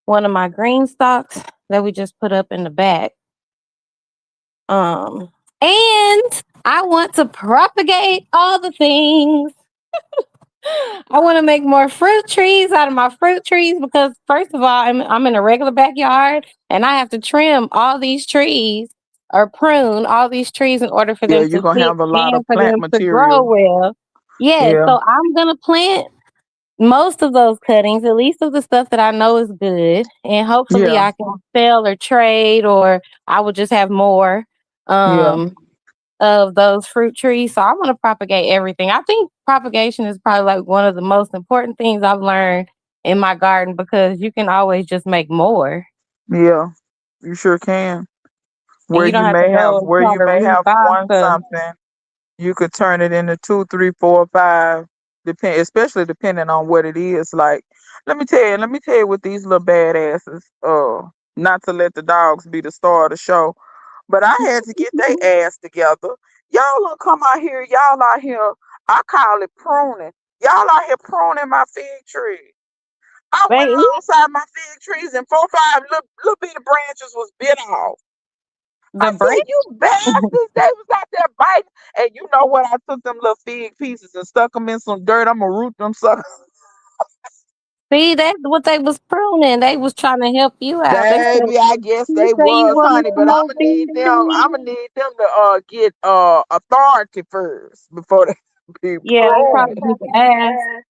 one of my green stalks that we just put up in the back. Um, and I want to propagate all the things. I want to make more fruit trees out of my fruit trees because first of all, I'm in a regular backyard and I have to trim all these trees or prune all these trees in order for Yeah, them you're to gonna stick have a lot and of for plant them to grow material. well. Yeah, Yeah, so I'm gonna plant most of those cuttings, at least of the stuff that I know is good, and hopefully yeah, I can sell or trade, or I will just have more. yeah, Um, of those fruit trees. So I want to propagate everything. I think propagation is probably like one of the most important things I've learned in my garden because you can always just make more. yeah. You sure can. And Where you don't you have to may have, go and where try you to may have rebuy one stuff. something, you could turn it into two, three, four, five. Especially depending on what it is. Like, let me tell you what these little badasses. Not to let the dogs be the star of the show, but I had to get their ass together. Y'all don't come out here. Y'all out here. I call it pruning. Y'all out here pruning my fig tree. I went They eat alongside my fig trees and 4, 5 little bitty branches was bit off. the I said, branch. "You bastards!" They was out there biting, and you know what? I took them little fig pieces and stuck them in some dirt. I'm gonna root them suckers. See, that's what they was pruning. They was trying to help you out. Baby, I guess They they say you was, want honey, some but more I'ma need things. them. I'ma need them to get authority first before they be Yeah, they pruned. probably need to ask.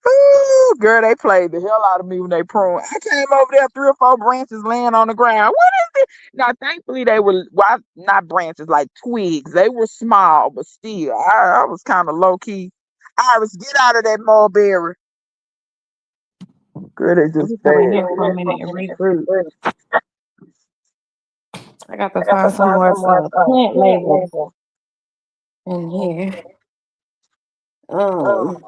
Ooh, girl, they played the hell out of me when they pruned. I came over there, 3 or 4 branches laying on the ground. What is it? Now, thankfully, they were not branches, like twigs. They were small, but still, I was kind of low key. Iris, get out of that mulberry. Girl, they Let just me come in bad. here for a minute and regroup. I got to find some more plant labels in here. Um,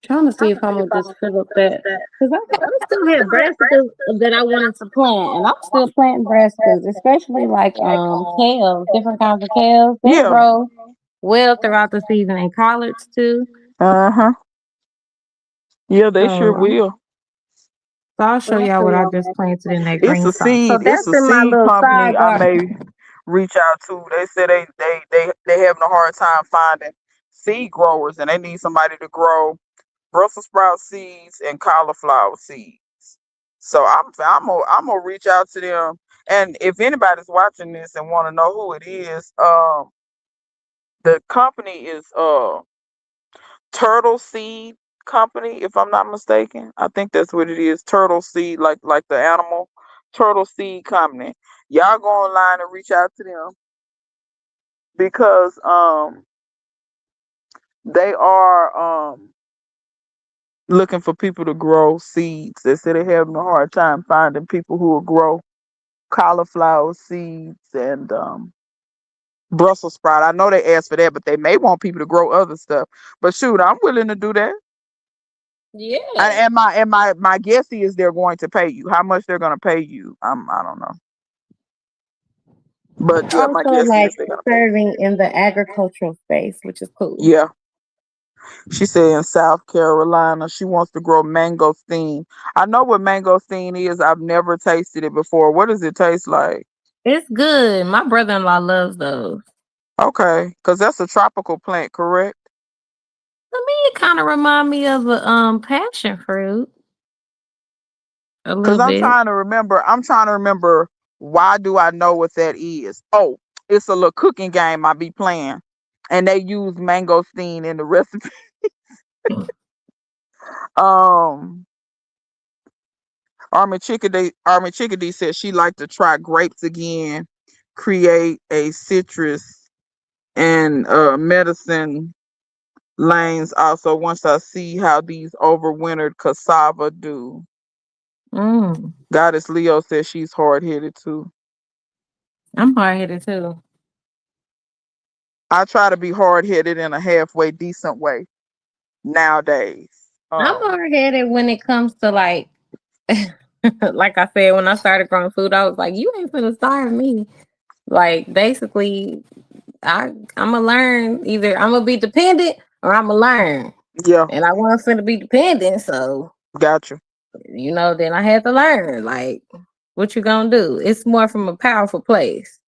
Trying to see if I'm gonna just fill up that because I still have brassicas that I wanted to plant, and I'm still planting brassicas, especially like kale, different kinds of kales. They'll Yeah. grow well throughout the season, and collards too. Uh-huh. Yeah, they sure Um, will. so I'll show y'all what I just planted in that It's green a spot. So seed. It's that's a in my seed little company. side I may garden. reach out to. They said they having a hard time finding seed growers, and they need somebody to grow Brussels sprout seeds and cauliflower seeds. So I'm gonna reach out to them. And if anybody's watching this and want to know who it is, the company is Turtle Seed Company, if I'm not mistaken. I think that's what it is. Turtle Seed, like the animal. Turtle Seed Company. Y'all go online and reach out to them because they are looking for people to grow seeds. They said they're having a hard time finding people who will grow cauliflower seeds and Brussels sprout. I know they asked for that, but they may want people to grow other stuff. But shoot, I'm willing to do that. Yeah. And my guess is they're going to pay you. How much they're going to pay you, I don't know. But yeah, my Also, guess like is they're going to pay you. serving in the agricultural space, which is cool. Yeah. She said in South Carolina she wants to grow mangosteen. I know what mangosteen is. I've never tasted it before. What does it taste like? It's good. My brother-in-law loves those. Okay, because that's a tropical plant, correct? To me, it kind of remind me of a passion fruit a Because little bit. I'm trying to remember why do I know what that is? Oh, it's a little cooking game I be playing. And they use mangosteen in the recipe. Um Army Chickadee said she like to try grapes again, create a citrus and medicine lanes also once I see how these overwintered cassava do. Mm, Goddess Leo says she's hard headed too. I'm hard headed too. I try to be hard headed in a halfway decent way nowadays. I'm Um, hard headed when it comes to like, like I said, when I started growing food, I was like, you ain't gonna starve me. Like basically, I'm gonna learn either I'm gonna be dependent or I'm gonna learn, yeah, and I wasn't finna be dependent, so gotcha. then I had to learn. Like, what you gonna do? It's more from a powerful place,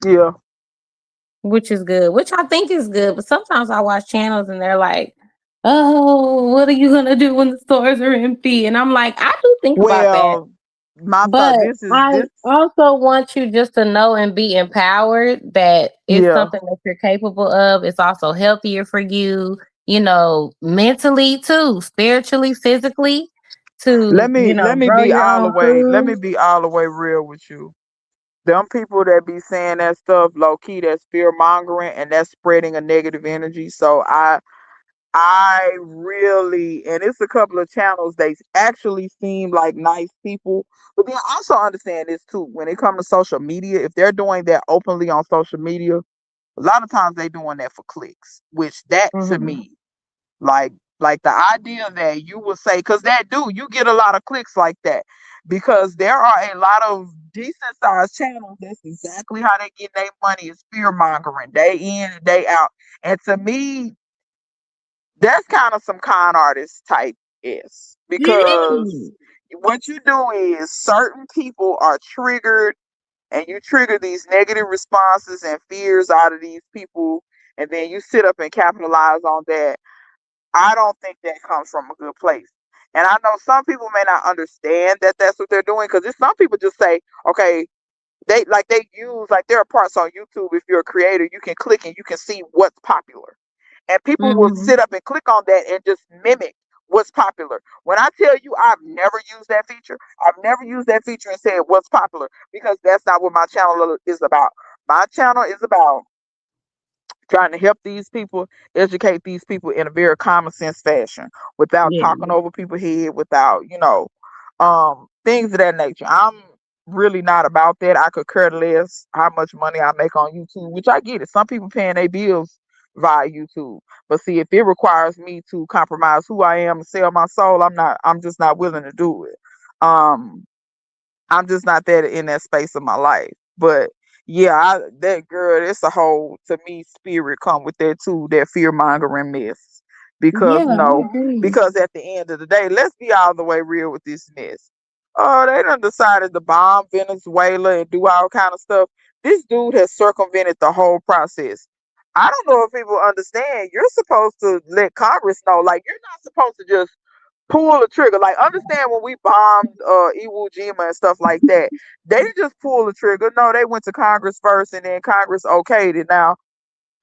Yeah. which is good, which I think is good. But sometimes I watch channels and they're like, "Oh, what are you gonna do when the stores are empty?" And I'm like, I do think about that. Well, my thought. But This is I this. also want you just to know and be empowered that it's Yeah. something that you're capable of. It's also healthier for you, mentally too, spiritually, physically, Let to, me let me grow be your all the own way. Let me food. be all the way real with you. Them people that be saying that stuff low key, that's fear mongering and that's spreading a negative energy. So I really, and it's a couple of channels, they actually seem like nice people. But then also understand this too. When it comes to social media, if they're doing that openly on social media, a lot of times they doing that for clicks, which that to Mhm. me, like like the idea that you will say, because that do, you get a lot of clicks like that. Because there are a lot of decent sized channels, that's exactly how they get their money, is fear mongering day in and day out. And to me, that's kind of some con artist type is It because is. what you do is certain people are triggered and you trigger these negative responses and fears out of these people, and then you sit up and capitalize on that. I don't think that comes from a good place. And I know some people may not understand that that's what they're doing, because some people just say, okay, they use, like, there are parts on YouTube, if you're a creator, you can click and you can see what's popular, and people will Mhm. sit up and click on that and just mimic what's popular. When I tell you I've never used that feature, I've never used that feature and said what's popular, because that's not what my channel is about. My channel is about trying to help these people, educate these people in a very common sense fashion, without Yeah. talking over people's head, without, things of that nature. I'm really not about that. I could care less how much money I make on YouTube, which I get it. Some people paying their bills via YouTube. But see, if it requires me to compromise who I am and sell my soul, I'm just not willing to do it. Um I'm just not there in that space of my life. But yeah, that girl, it's a whole, to me, spirit come with that too, that fear mongering mess. Because Yeah, I no, agree. because at the end of the day, let's be all the way real with this mess. Oh, they done decided to bomb Venezuela and do all kind of stuff. This dude has circumvented the whole process. I don't know if people understand. You're supposed to let Congress know. Like, you're not supposed to just pull the trigger. Like, understand when we bombed Iwo Jima and stuff like that, they didn't just pull the trigger. No, they went to Congress first, and then Congress okayed it. Now,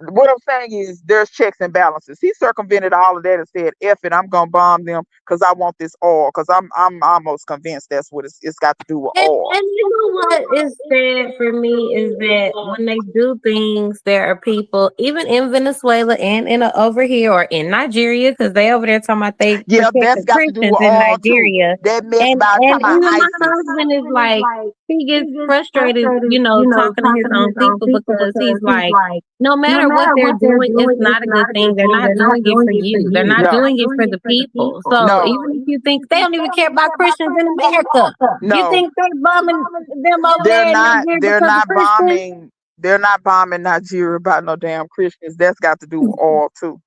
what I'm saying is there's checks and balances. He circumvented all of that and said, "F it, I'm gonna bomb them because I want this oil." Because I'm almost convinced that's what it's got to do with oil. And you know what is sad for me is that when they do things, there are people, even in Venezuela and over here or in Nigeria, because they over there talking about they Yeah, protect that's the got to do Christians with in oil too. Nigeria. That mess by And talking about even my ISIS. husband is like, he gets frustrated, you know, talking to his own people because he's like, no matter what they're doing, it's not a good thing. They're not doing it for you. They're not No, doing it for the people. So no, even if you think they don't even care about Christians in America, you no. think they bombing them over They're there in not. Nigeria They're because of not Christians? bombing. They're not bombing Nigeria about no damn Christians. That's got to do with oil too.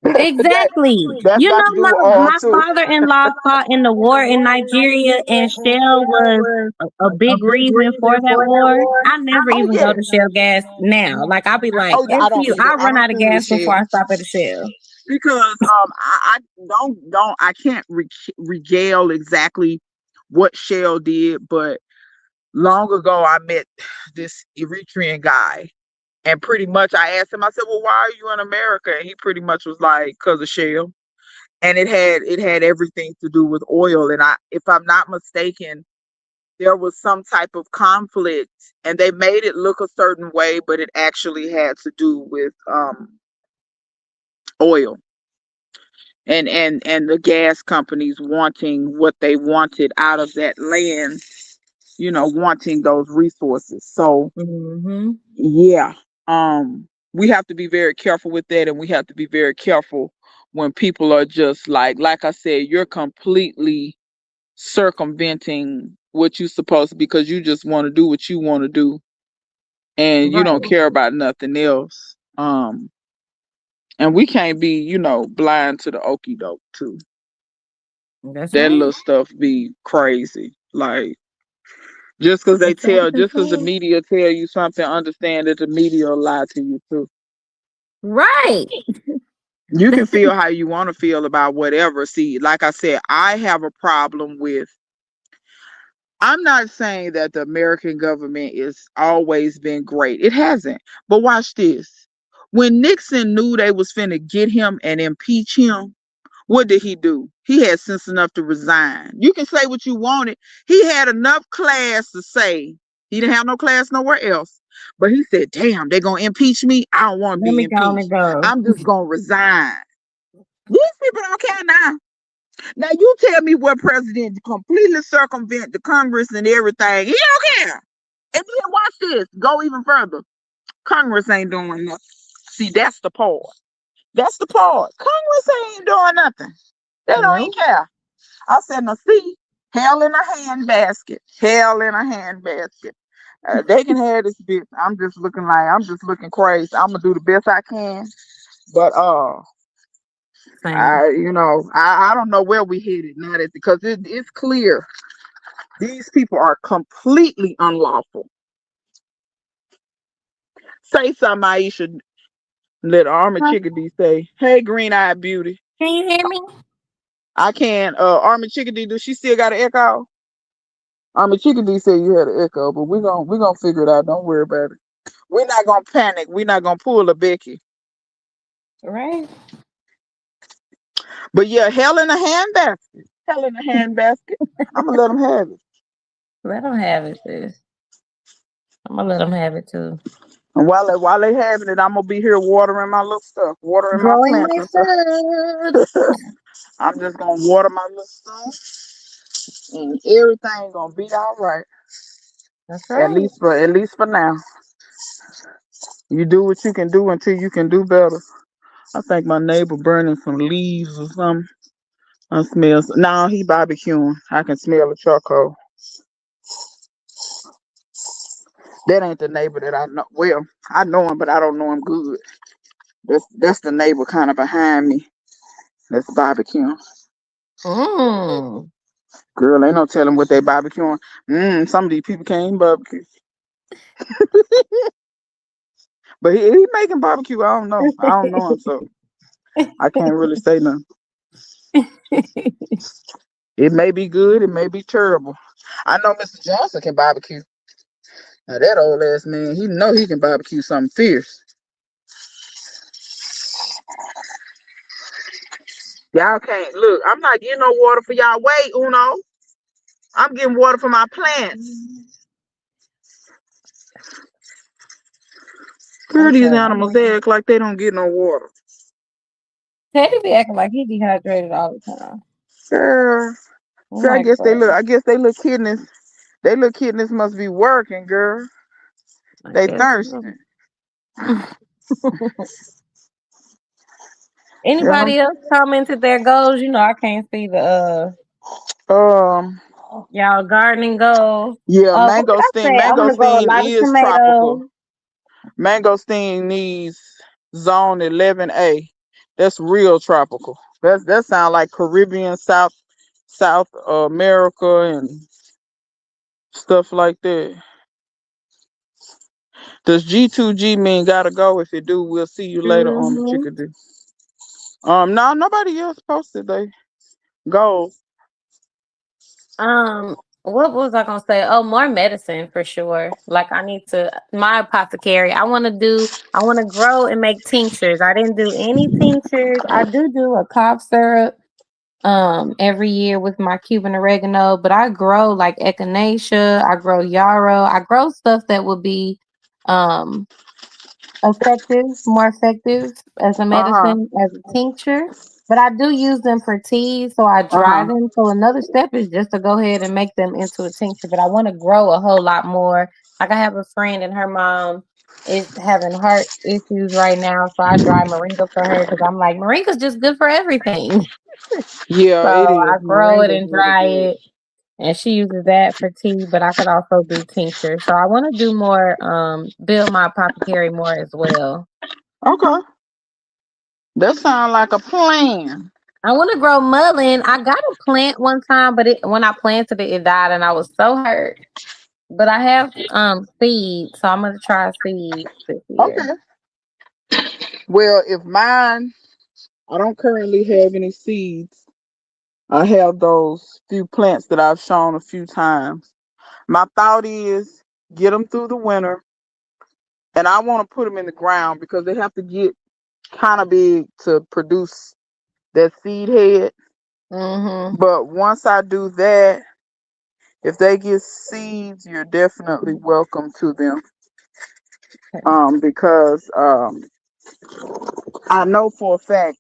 that Exactly. that's You got know, to do with oil my too. father-in-law fought in the war in Nigeria, and Shell was a big reason for that war. I never Oh even go yeah. to Shell gas now. Like, I'll be like, Oh, F I don't you, either. I I run don't out of fool with gas before Shell I stop at a Shell. because I don't I can't regale exactly what Shell did, but long ago I met this Eritrean guy. And pretty much I asked him, I said, "Well, why are you in America?" And he pretty much was like, "Cause of Shell." And it had everything to do with oil. And if I'm not mistaken, there was some type of conflict and they made it look a certain way, but it actually had to do with oil and the gas companies wanting what they wanted out of that land, wanting those resources. So Mm-hmm. yeah, we have to be very careful with that, and we have to be very careful when people are just like I said, you're completely circumventing what you're supposed to because you just want to do what you want to do and you don't Right. care about nothing else. And we can't be, blind to the okie doke too. That's That right. little stuff be crazy. Like That's just because the media tell you something, understand that the media will lie to you too. right. You can feel how you want to feel about whatever. See, like I said, I have a problem with. I'm not saying that the American government is always been great. It hasn't. But watch this. When Nixon knew they was finna get him and impeach him, what did he do? He had sense enough to resign. You can say what you wanted. He had enough class to say he didn't have no class nowhere else. But he said, "Damn, they're gonna impeach me. I don't want to Let be me go impeached. and go. I'm just gonna resign." These people don't care now. Now you tell me what president completely circumvent the Congress and everything. He don't care. And then watch this. Go even further. Congress ain't doing nothing. See, that's the part. That's the part. Congress ain't doing nothing. They don't even Nope. care. I said, now see, hell in a handbasket. Hell in a handbasket. They can have this bitch. I'm just looking crazy. I'm gonna do the best I can. But Same. I don't know where we headed now that because it's clear these people are completely unlawful. Say something, Aisha. Let Army Huh? Chickadee say, "Hey, green eyed beauty." Can you hear me? I can. Army Chickadee, does she still got an echo? Army Chickadee said you had an echo, but we gonna figure it out. Don't worry about it. We're not gonna panic. We're not gonna pull a Becky. Right. But yeah, hell in a handbasket. Hell in a handbasket. I'm gonna let them have it. Let them have it, sis. I'm gonna let them have it too. And while they having it, I'm gonna be here watering my little stuff, watering my Growing plants my and stuff. food. I'm just gonna water my little stuff, and everything gonna be all right. That's At right. least for now. You do what you can do until you can do better. I think my neighbor burning some leaves or something. I smell. No, he barbecuing. I can smell the charcoal. That ain't the neighbor that I know. Well, I know him, but I don't know him good. That's the neighbor kind of behind me. That's barbecuing. Mm. Girl, ain't no telling what they barbecuing. Some of these people can't barbecue. But he making barbecue. I don't know. I don't know him, so I can't really say nothing. It may be good. It may be terrible. I know Mr. Johnson can barbecue. Now that old ass man, he know he can barbecue something fierce. Y'all can't look. I'm not getting no water for y'all. Wait, Uno. I'm getting water for my plants. Girl, these Okay. animals they act like they don't get no water. Teddy be acting like he dehydrated all the time. Girl. I'm So I like, guess they look. bro, I guess they little kidneys. They little kidneys must be working, girl. I They guess. thirsty. Yeah. Anybody else commented their goals? You know, I can't see the Um. y'all gardening goals. Yeah. What did I say? I want to grow a Mangosteen lot of is tropical. tomatoes. Mangosteen needs zone 11A. That's real tropical. That sound like Caribbean, South America, and stuff like that. Does G2G mean gotta go? If it do, we'll see you later on the Hmm. Chickadee. No, nobody else posted they go. What was I gonna say? Oh, more medicine for sure. Like I need to my apothecary. I want to grow and make tinctures. I didn't do any tinctures. I do a cough syrup every year with my Cuban oregano, but I grow like echinacea, I grow yarrow, I grow stuff that would be um more effective as a Uh huh. medicine, as a tincture. But I do use them for tea, so I Uh dry huh. them. So another step is just to go ahead and make them into a tincture. But I want to grow a whole lot more. Like I have a friend and her mom is having heart issues right now, so I dry moringa for her because I'm like moringa's just good for everything. Yeah, So it is. I grow it Moringa's and really dry good. it, and she uses that for tea. But I could also do tincture. So I want to do more, build my apothecary more as well. Okay, that sounds like a plan. I want to grow mullein. I got a plant one time, but when I planted it, it died, and I was so hurt. But I have seeds, so I'm gonna try seeds this year. Okay. Well, if mine, I don't currently have any seeds. I have those few plants that I've shown a few times. My thought is get them through the winter, and I want to put them in the ground because they have to get kind of big to produce that seed head. Mm-hmm. But once I do that, if they get seeds, you're definitely welcome to them. Because I know for a fact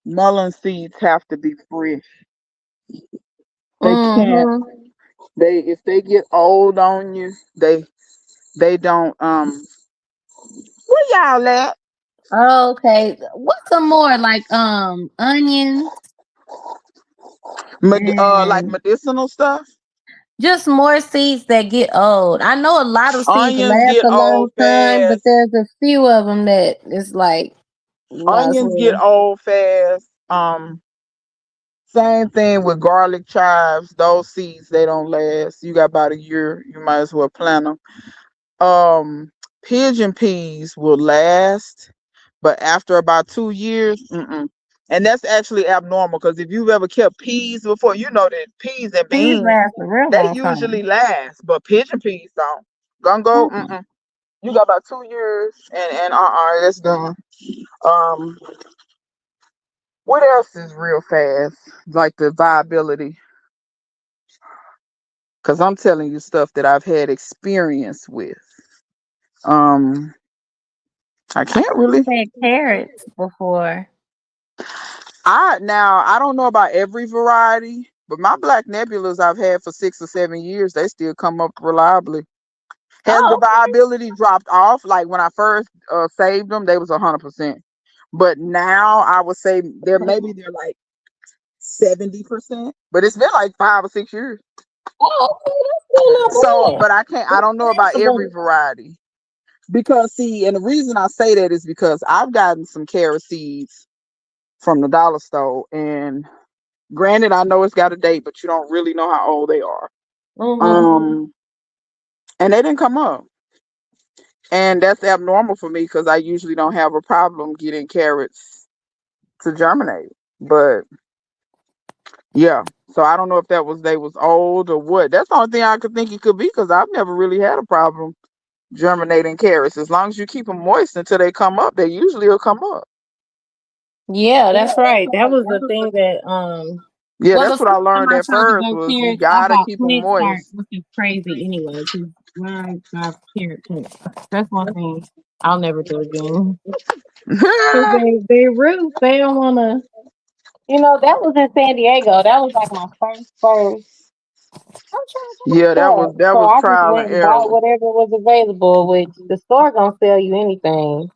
mullein seeds have to be fresh. They can't. Mm-hmm. They if they get old on you, they don't. Where y'all at? Okay. What's some more like onions Like and medicinal stuff. just more seeds that get old? I know a lot of seeds Onions last get a long old time, but fast. there's a few of them that is like not as Onions get well. old fast. Same thing with garlic chives. Those seeds they don't last. You got about a year. You might as well plant them. Pigeon peas will last, but after about 2 years, and that's actually abnormal because if you've ever kept peas before, you know that peas and Seeds beans last a real they long usually time. last, but pigeon peas don't. Gonna go. You got about 2 years, and that's done. Um, what else is real fast? Like the viability, because I'm telling you stuff that I've had experience with. Um, I I can't think really. I've had carrots before. I don't know about every variety, but my black nebulas I've had for 6 or 7 years, they still come up reliably. Has the Oh, viability dropped off? Like when I first saved them, they was 100%. But now I would say they're like 70%. But it's been like 5 or 6 years. okay, that's still So, not bad. but I don't know That's about every passable. variety. Because see, and the reason I say that is because I've gotten some carrot seeds from the dollar store, and granted, I know it's got a date, but you don't really know how old they are. Mm-hmm. Um, and they didn't come up. And that's abnormal for me because I usually don't have a problem getting carrots to germinate. But yeah, so I don't know if that was they was old or what. That's the only thing I could think it could be because I've never really had a problem germinating carrots. As long as you keep them moist until they come up, they usually will come up. Yeah, that's right. That was the thing that Yeah, well, the that's what I first time learned I at tried to first grow was you carrots, I gotta bought keep them plant start, moist. which is crazy anyway, because why buy carrot plants? That's one thing I'll never do again. Because they roots, they don't wanna that was in San Diego. That was like my first. I'm trying to Yeah, think of that so was I just trial and went and bought error. whatever was available, which the store gonna sell you anything.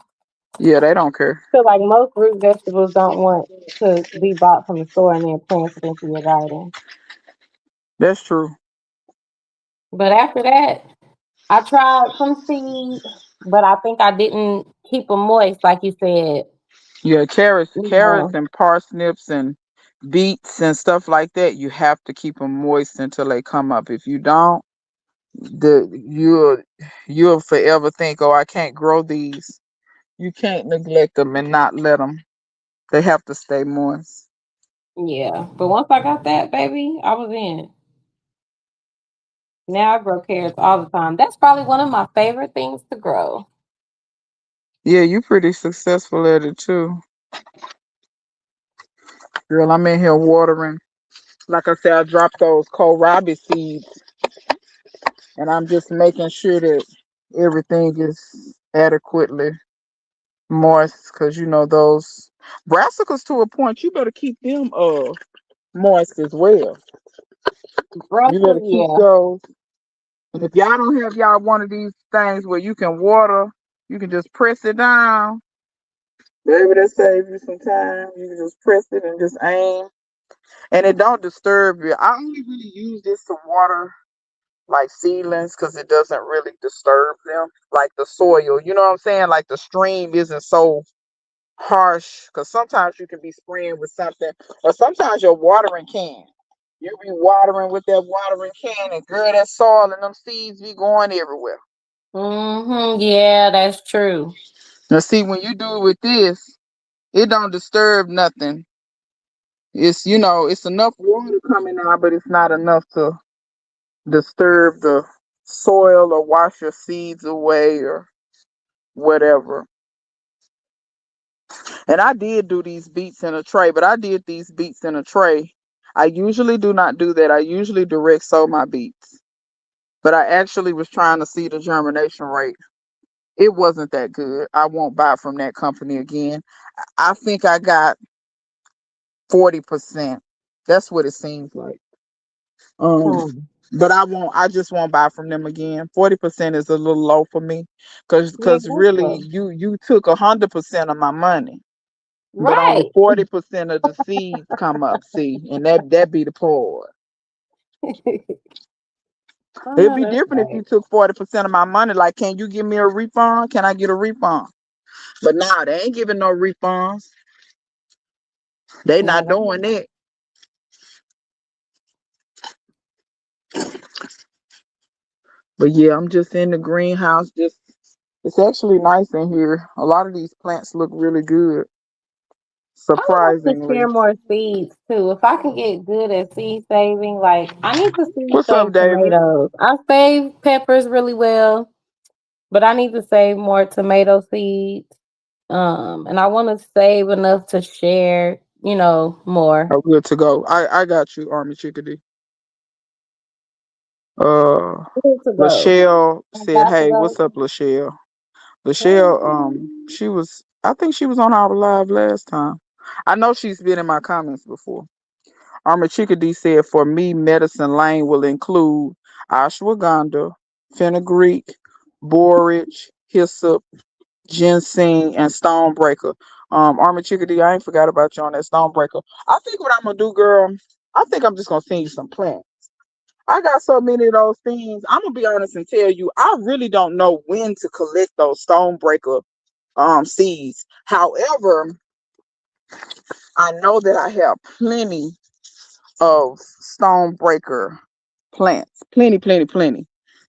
Yeah, they don't care. So like most root vegetables don't want to be bought from the store and then planted into your garden. That's true. But after that, I tried some seed, but I think I didn't keep them moist, like you said. Yeah, Yeah. carrots and parsnips and beets and stuff like that. You have to keep them moist until they come up. If you don't, the you'll forever think, oh, I can't grow these. You can't neglect them and not let them. They have to stay moist. Yeah. But once I got that, baby, I was in. Now I grow carrots all the time. That's probably one of my favorite things to grow. Yeah, you pretty successful at it too, girl. I'm in here watering. Like I said, I dropped those kohlrabi seeds, and I'm just making sure that everything is adequately moist, because you know those brassicas to a point. You better keep them moist as well. You better Brussels, keep yeah. those. And if y'all don't have y'all one of these things where you can water, you can just press it down. Maybe that saves you some time. You can just press it and just aim, and it don't disturb you. I only really use this to water like seedlings because it doesn't really disturb them like the soil. You know what I'm saying? Like the stream isn't so harsh because sometimes you can be spraying with something, or sometimes your watering can. You be watering with that watering can, and girl, that soil and them seeds be going everywhere. Yeah, that's true. Now, see, when you do it with this, it don't disturb nothing. It's it's enough water coming out, but it's not enough to disturb the soil or wash your seeds away or whatever. And I did do these beets in a tray, but I did these beets in a tray. I usually do not do that. I usually direct sow my beets. But I actually was trying to see the germination rate. It wasn't that good. I won't buy from that company again. I think I got 40%. That's what it seems like. Um, Hmm. but I just won't buy from them again. 40% is a little low for me. Cause Yeah, cause that's really true. you took 100% of my money, but only Right. 40% of the seeds come up. See, and that be the part. I It'd know be that's different if you right. took 40% of my money. Like, can you give me a refund? Can I get a refund? But nah, they ain't giving no refunds. They No, not that's doing right. it. But yeah, I'm just in the greenhouse. Just it's actually nice in here. A lot of these plants look really good, I would like to surprisingly. share more seeds too. If I can get good at seed saving, like I need to seed What's up, save David? tomatoes. I save peppers really well, but I need to save more tomato seeds. And I want to save enough to share, more. Oh, good to go. I got you, Army Chickadee. Uh, Good to go. Lachelle I said, got to "Hey, go. what's up, Lachelle?" Lachelle, Hey. I think she was on our live last time. I know she's been in my comments before. Armor Chickadee said, for me, medicine lane will include ashwagandha, fenugreek, borage, hyssop, ginseng, and stonebreaker. Armor Chickadee, I ain't forgot about you on that stonebreaker. I think what I'm gonna do, girl, I think I'm just gonna send you some plants. I got so many of those things. I'm gonna be honest and tell you, I really don't know when to collect those stonebreaker seeds. However, I know that I have plenty of stonebreaker plants. Plenty, plenty, plenty.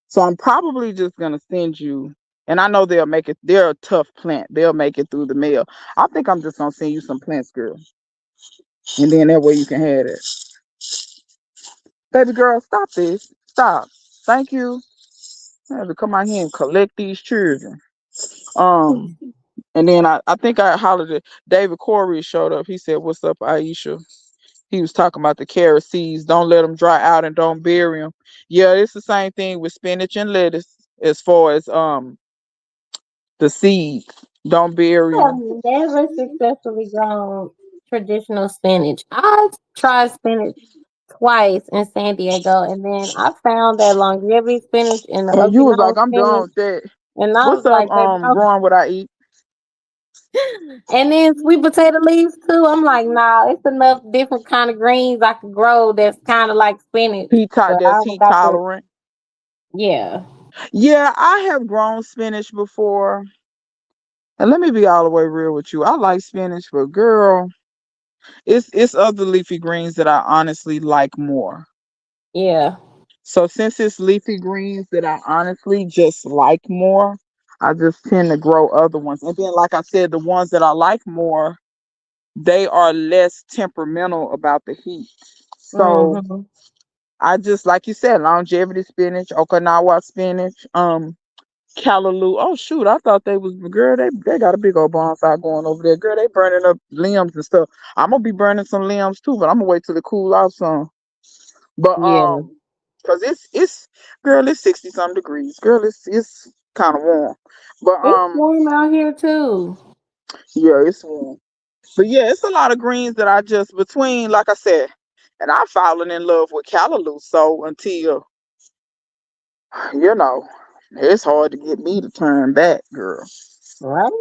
So I'm probably just gonna send you. And I know they'll make it. They're a tough plant. They'll make it through the mail. I think I'm just gonna send you some plants, girl, and then that way you can have it. Baby girl, stop this. Stop. Thank you. I have to come out here and collect these children. Um, and then I think I hollered at David Corey showed up. He said, "What's up, Aisha?" He was talking about the carrot seeds. Don't let them dry out and don't bury them. Yeah, it's the same thing with spinach and lettuce as far as the seeds. Don't bury I've them. never successfully grown traditional spinach. I tried spinach twice in San Diego, and then I found that longevity spinach and the And you was like, Okinawa I'm done spinach, with that. and I What's was up, like, baby, growing what I eat? and then sweet potato leaves too. I'm like, nah, it's enough different kind of greens I could grow that's kind of like spinach, but I That's don't heat got the tolerant. yeah, Yeah, I have grown spinach before. And let me be all the way real with you. I like spinach, but girl, it's other leafy greens that I honestly like more. yeah, So since it's leafy greens that I honestly just like more, I just tend to grow other ones. And then like I said, the ones that I like more, they are less temperamental about the heat. So mm-hmm. I just like you said, longevity spinach, Okinawa spinach, Callaloo. Oh shoot, I thought they was girl. They got a big old bonfire going over there. Girl, they burning up limbs and stuff. I'm gonna be burning some limbs too, but I'm gonna wait till it cool off some. But Yeah. cause it's girl, it's 60 some degrees. Girl, it's kind of warm. But It's warm out here too. yeah, it's warm. But yeah, it's a lot of greens that I just between, like I said, and I've fallen in love with Callaloo. So until you know, it's hard to get me to turn back, girl. Right?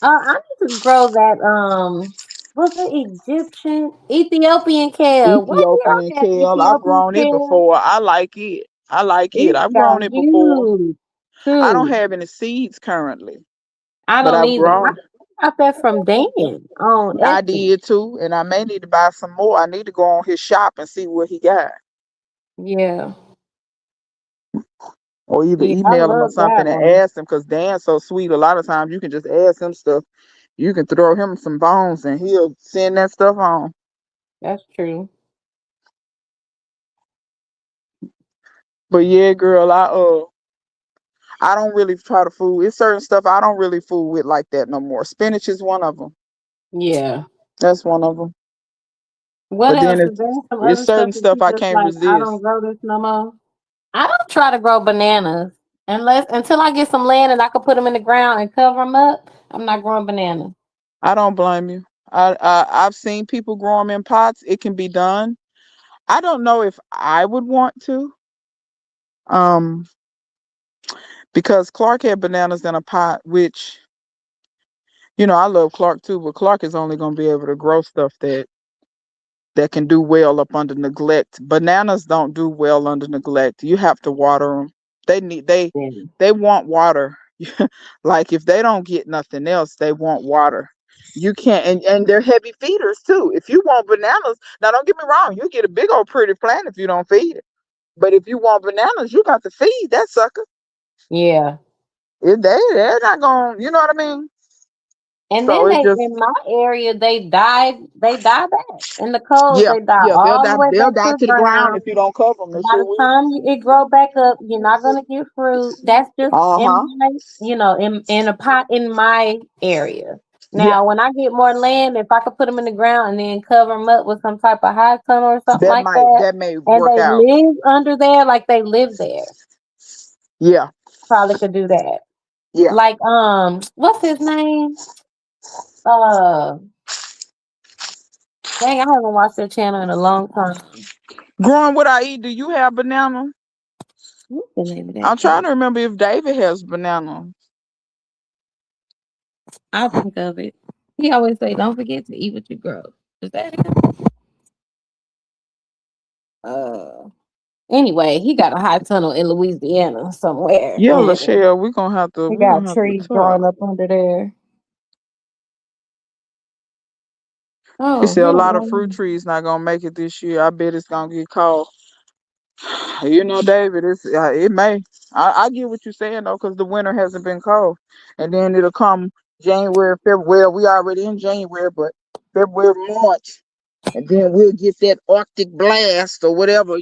I need to grow that what's the Ethiopian kale. What Ethiopian y'all got kale. I've Ethiopian grown it kale? before. I like it. I like it. It I've got grown it before. huge I don't too. have any seeds currently, I but don't I've either. grown. I got that from Dan on I Etsy. did too, and I may need to buy some more. I need to go on his shop and see what he got, Yeah. or either Yeah, I email him or love something that and one. ask him. Cause Dan's so sweet. A lot of times you can just ask him stuff. You can throw him some bones, and he'll send that stuff on. That's true. But yeah, girl, I don't really try to fool. It's certain stuff I don't really fool with like that no more. Spinach is one of them. Yeah. That's one of them. What But then else? Is there some it's other stuff certain that stuff you I just can't like, I resist. don't grow this no more? I don't try to grow bananas until I get some land and I can put them in the ground and cover them up. I'm not growing bananas. I don't blame you. I've seen people grow them in pots. It can be done. I don't know if I would want to. Um, because Clark had bananas in a pot, which I love Clark too, but Clark is only going to be able to grow stuff that can do well up under neglect. Bananas don't do well under neglect. You have to water them. They need Yeah. they want water. Like if they don't get nothing else, they want water. You can't, and they're heavy feeders too. If you want bananas, now don't get me wrong, you get a big old pretty plant if you don't feed it. But if you want bananas, you got to feed that sucker. Yeah. If they're not going, you know what I mean? And So then it they just in my area they die back. In the cold, yeah, they die yeah, all the way they'll back die to the to the ground ground. if you don't cover them. They By sure the will. time it grow back up, you're not gonna get fruit. That's just in Uh-huh. my, in a pot in my area. Yeah. Now, when I get more land, if I could put them in the ground and then cover them up with some type of high tunnel or something like that, That may and work they out. live under there like they live there, Yeah. probably could do that. Yeah. Like, what's his name? Uh, Dang, I haven't watched their channel in a long time. Growing what I eat, do you have banana? What's the name of that I'm trying channel? to remember if David has banana. I'll think of it. He always say, "Don't forget to eat what you grow." Is that him? Uh. Anyway, he got a high tunnel in Louisiana somewhere, Yeah, and Lachelle, he we're got gonna have to trees growing talk. up under there. He Oh, said a hold lot of fruit on. trees not gonna make it this year. I bet it's gonna get caught. You know, David, it may. I get what you're saying though, because the winter hasn't been cold, and then it'll come January, February. Well, we already in January, but February, March, and then we'll get that Arctic blast or whatever.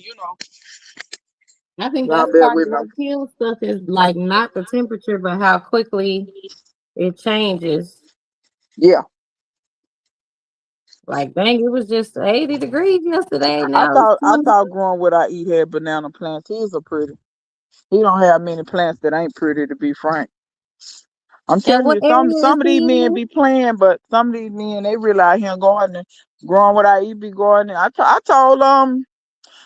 I think Y'all that's bear part with of me. what kills stuff is like not the temperature, but how quickly it changes. Yeah, Like, dang, it was just 80 degrees yesterday. I Now it's thought I 20. thought growing what I eat had banana plants. His are pretty. He don't have many plants that ain't pretty, to be frank. I'm And telling what you, some area is some of these he men in? be playing, but some of these men they really out here gardening, growing what I eat, be gardening. I told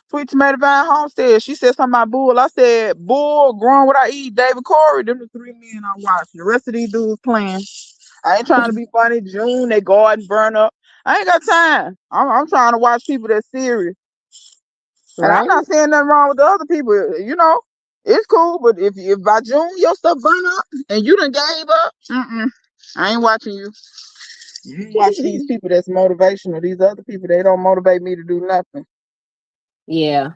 Sweet Tomato Vine Homestead. She said something about Bull. I said Bull, growing what I eat. David Corey, them the three men I watch. The rest of these dudes playing. I ain't trying to be funny. June, they garden burn up. I ain't got time. I'm trying to watch people that's serious. And I'm Right? not saying nothing wrong with the other people. It's cool. But if by June your stuff burn up and you done gave up, I ain't watching you. You watch these people that's motivational. These other people, they don't motivate me to do nothing. Yeah.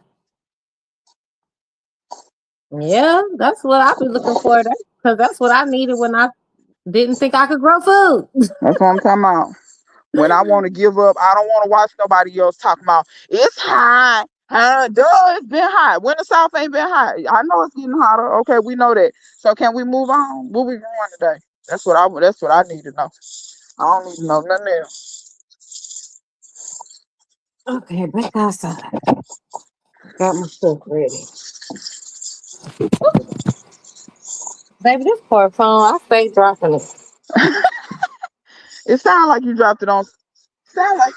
Yeah, that's what I've been looking for. Because that's what I needed when I didn't think I could grow food. That's what I'm talking about. When I want to give up, I don't want to watch nobody else talking about it's hot. Duh, it's been hot. When the South ain't been hot. I know it's getting hotter. Okay, we know that. So can we move on? What we growing today? That's what I need to know. I don't need to know nothing else. Okay, back outside. Got my stuff ready. Baby, this poor phone, I stay dropping it. It sounds like you dropped it on. Sound like,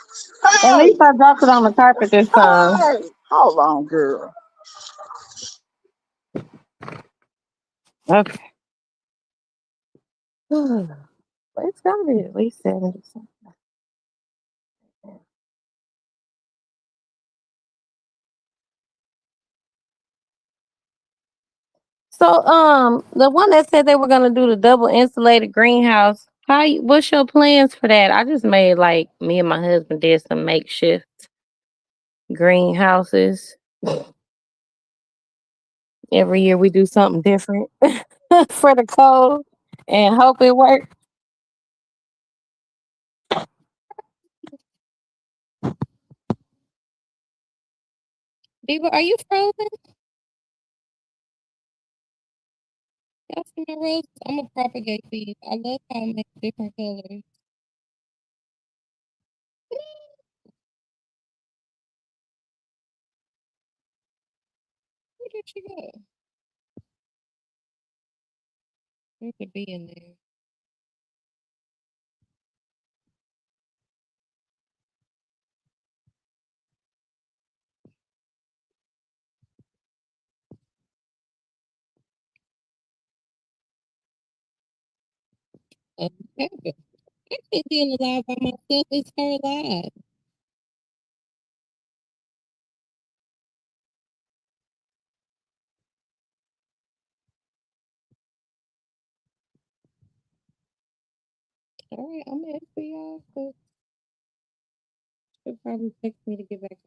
At hey, least I dropped it on the carpet this time. hey, hold on, girl. Okay. But it's gotta be at least 70 something. So the one that said they were gonna do the double insulated greenhouse, what's your plans for that? I just made like me and my husband did some makeshift greenhouses. Every year we do something different for the cold and hope it works. Diva, are you frozen? Y'all see my roses? I'm gonna propagate these. I love how it makes different colors. Where did she go? There could be in there. Okay. I can't be in the live by myself. It's her live. All right, I'm gonna ask for y'all. So she'll probably text me to get back.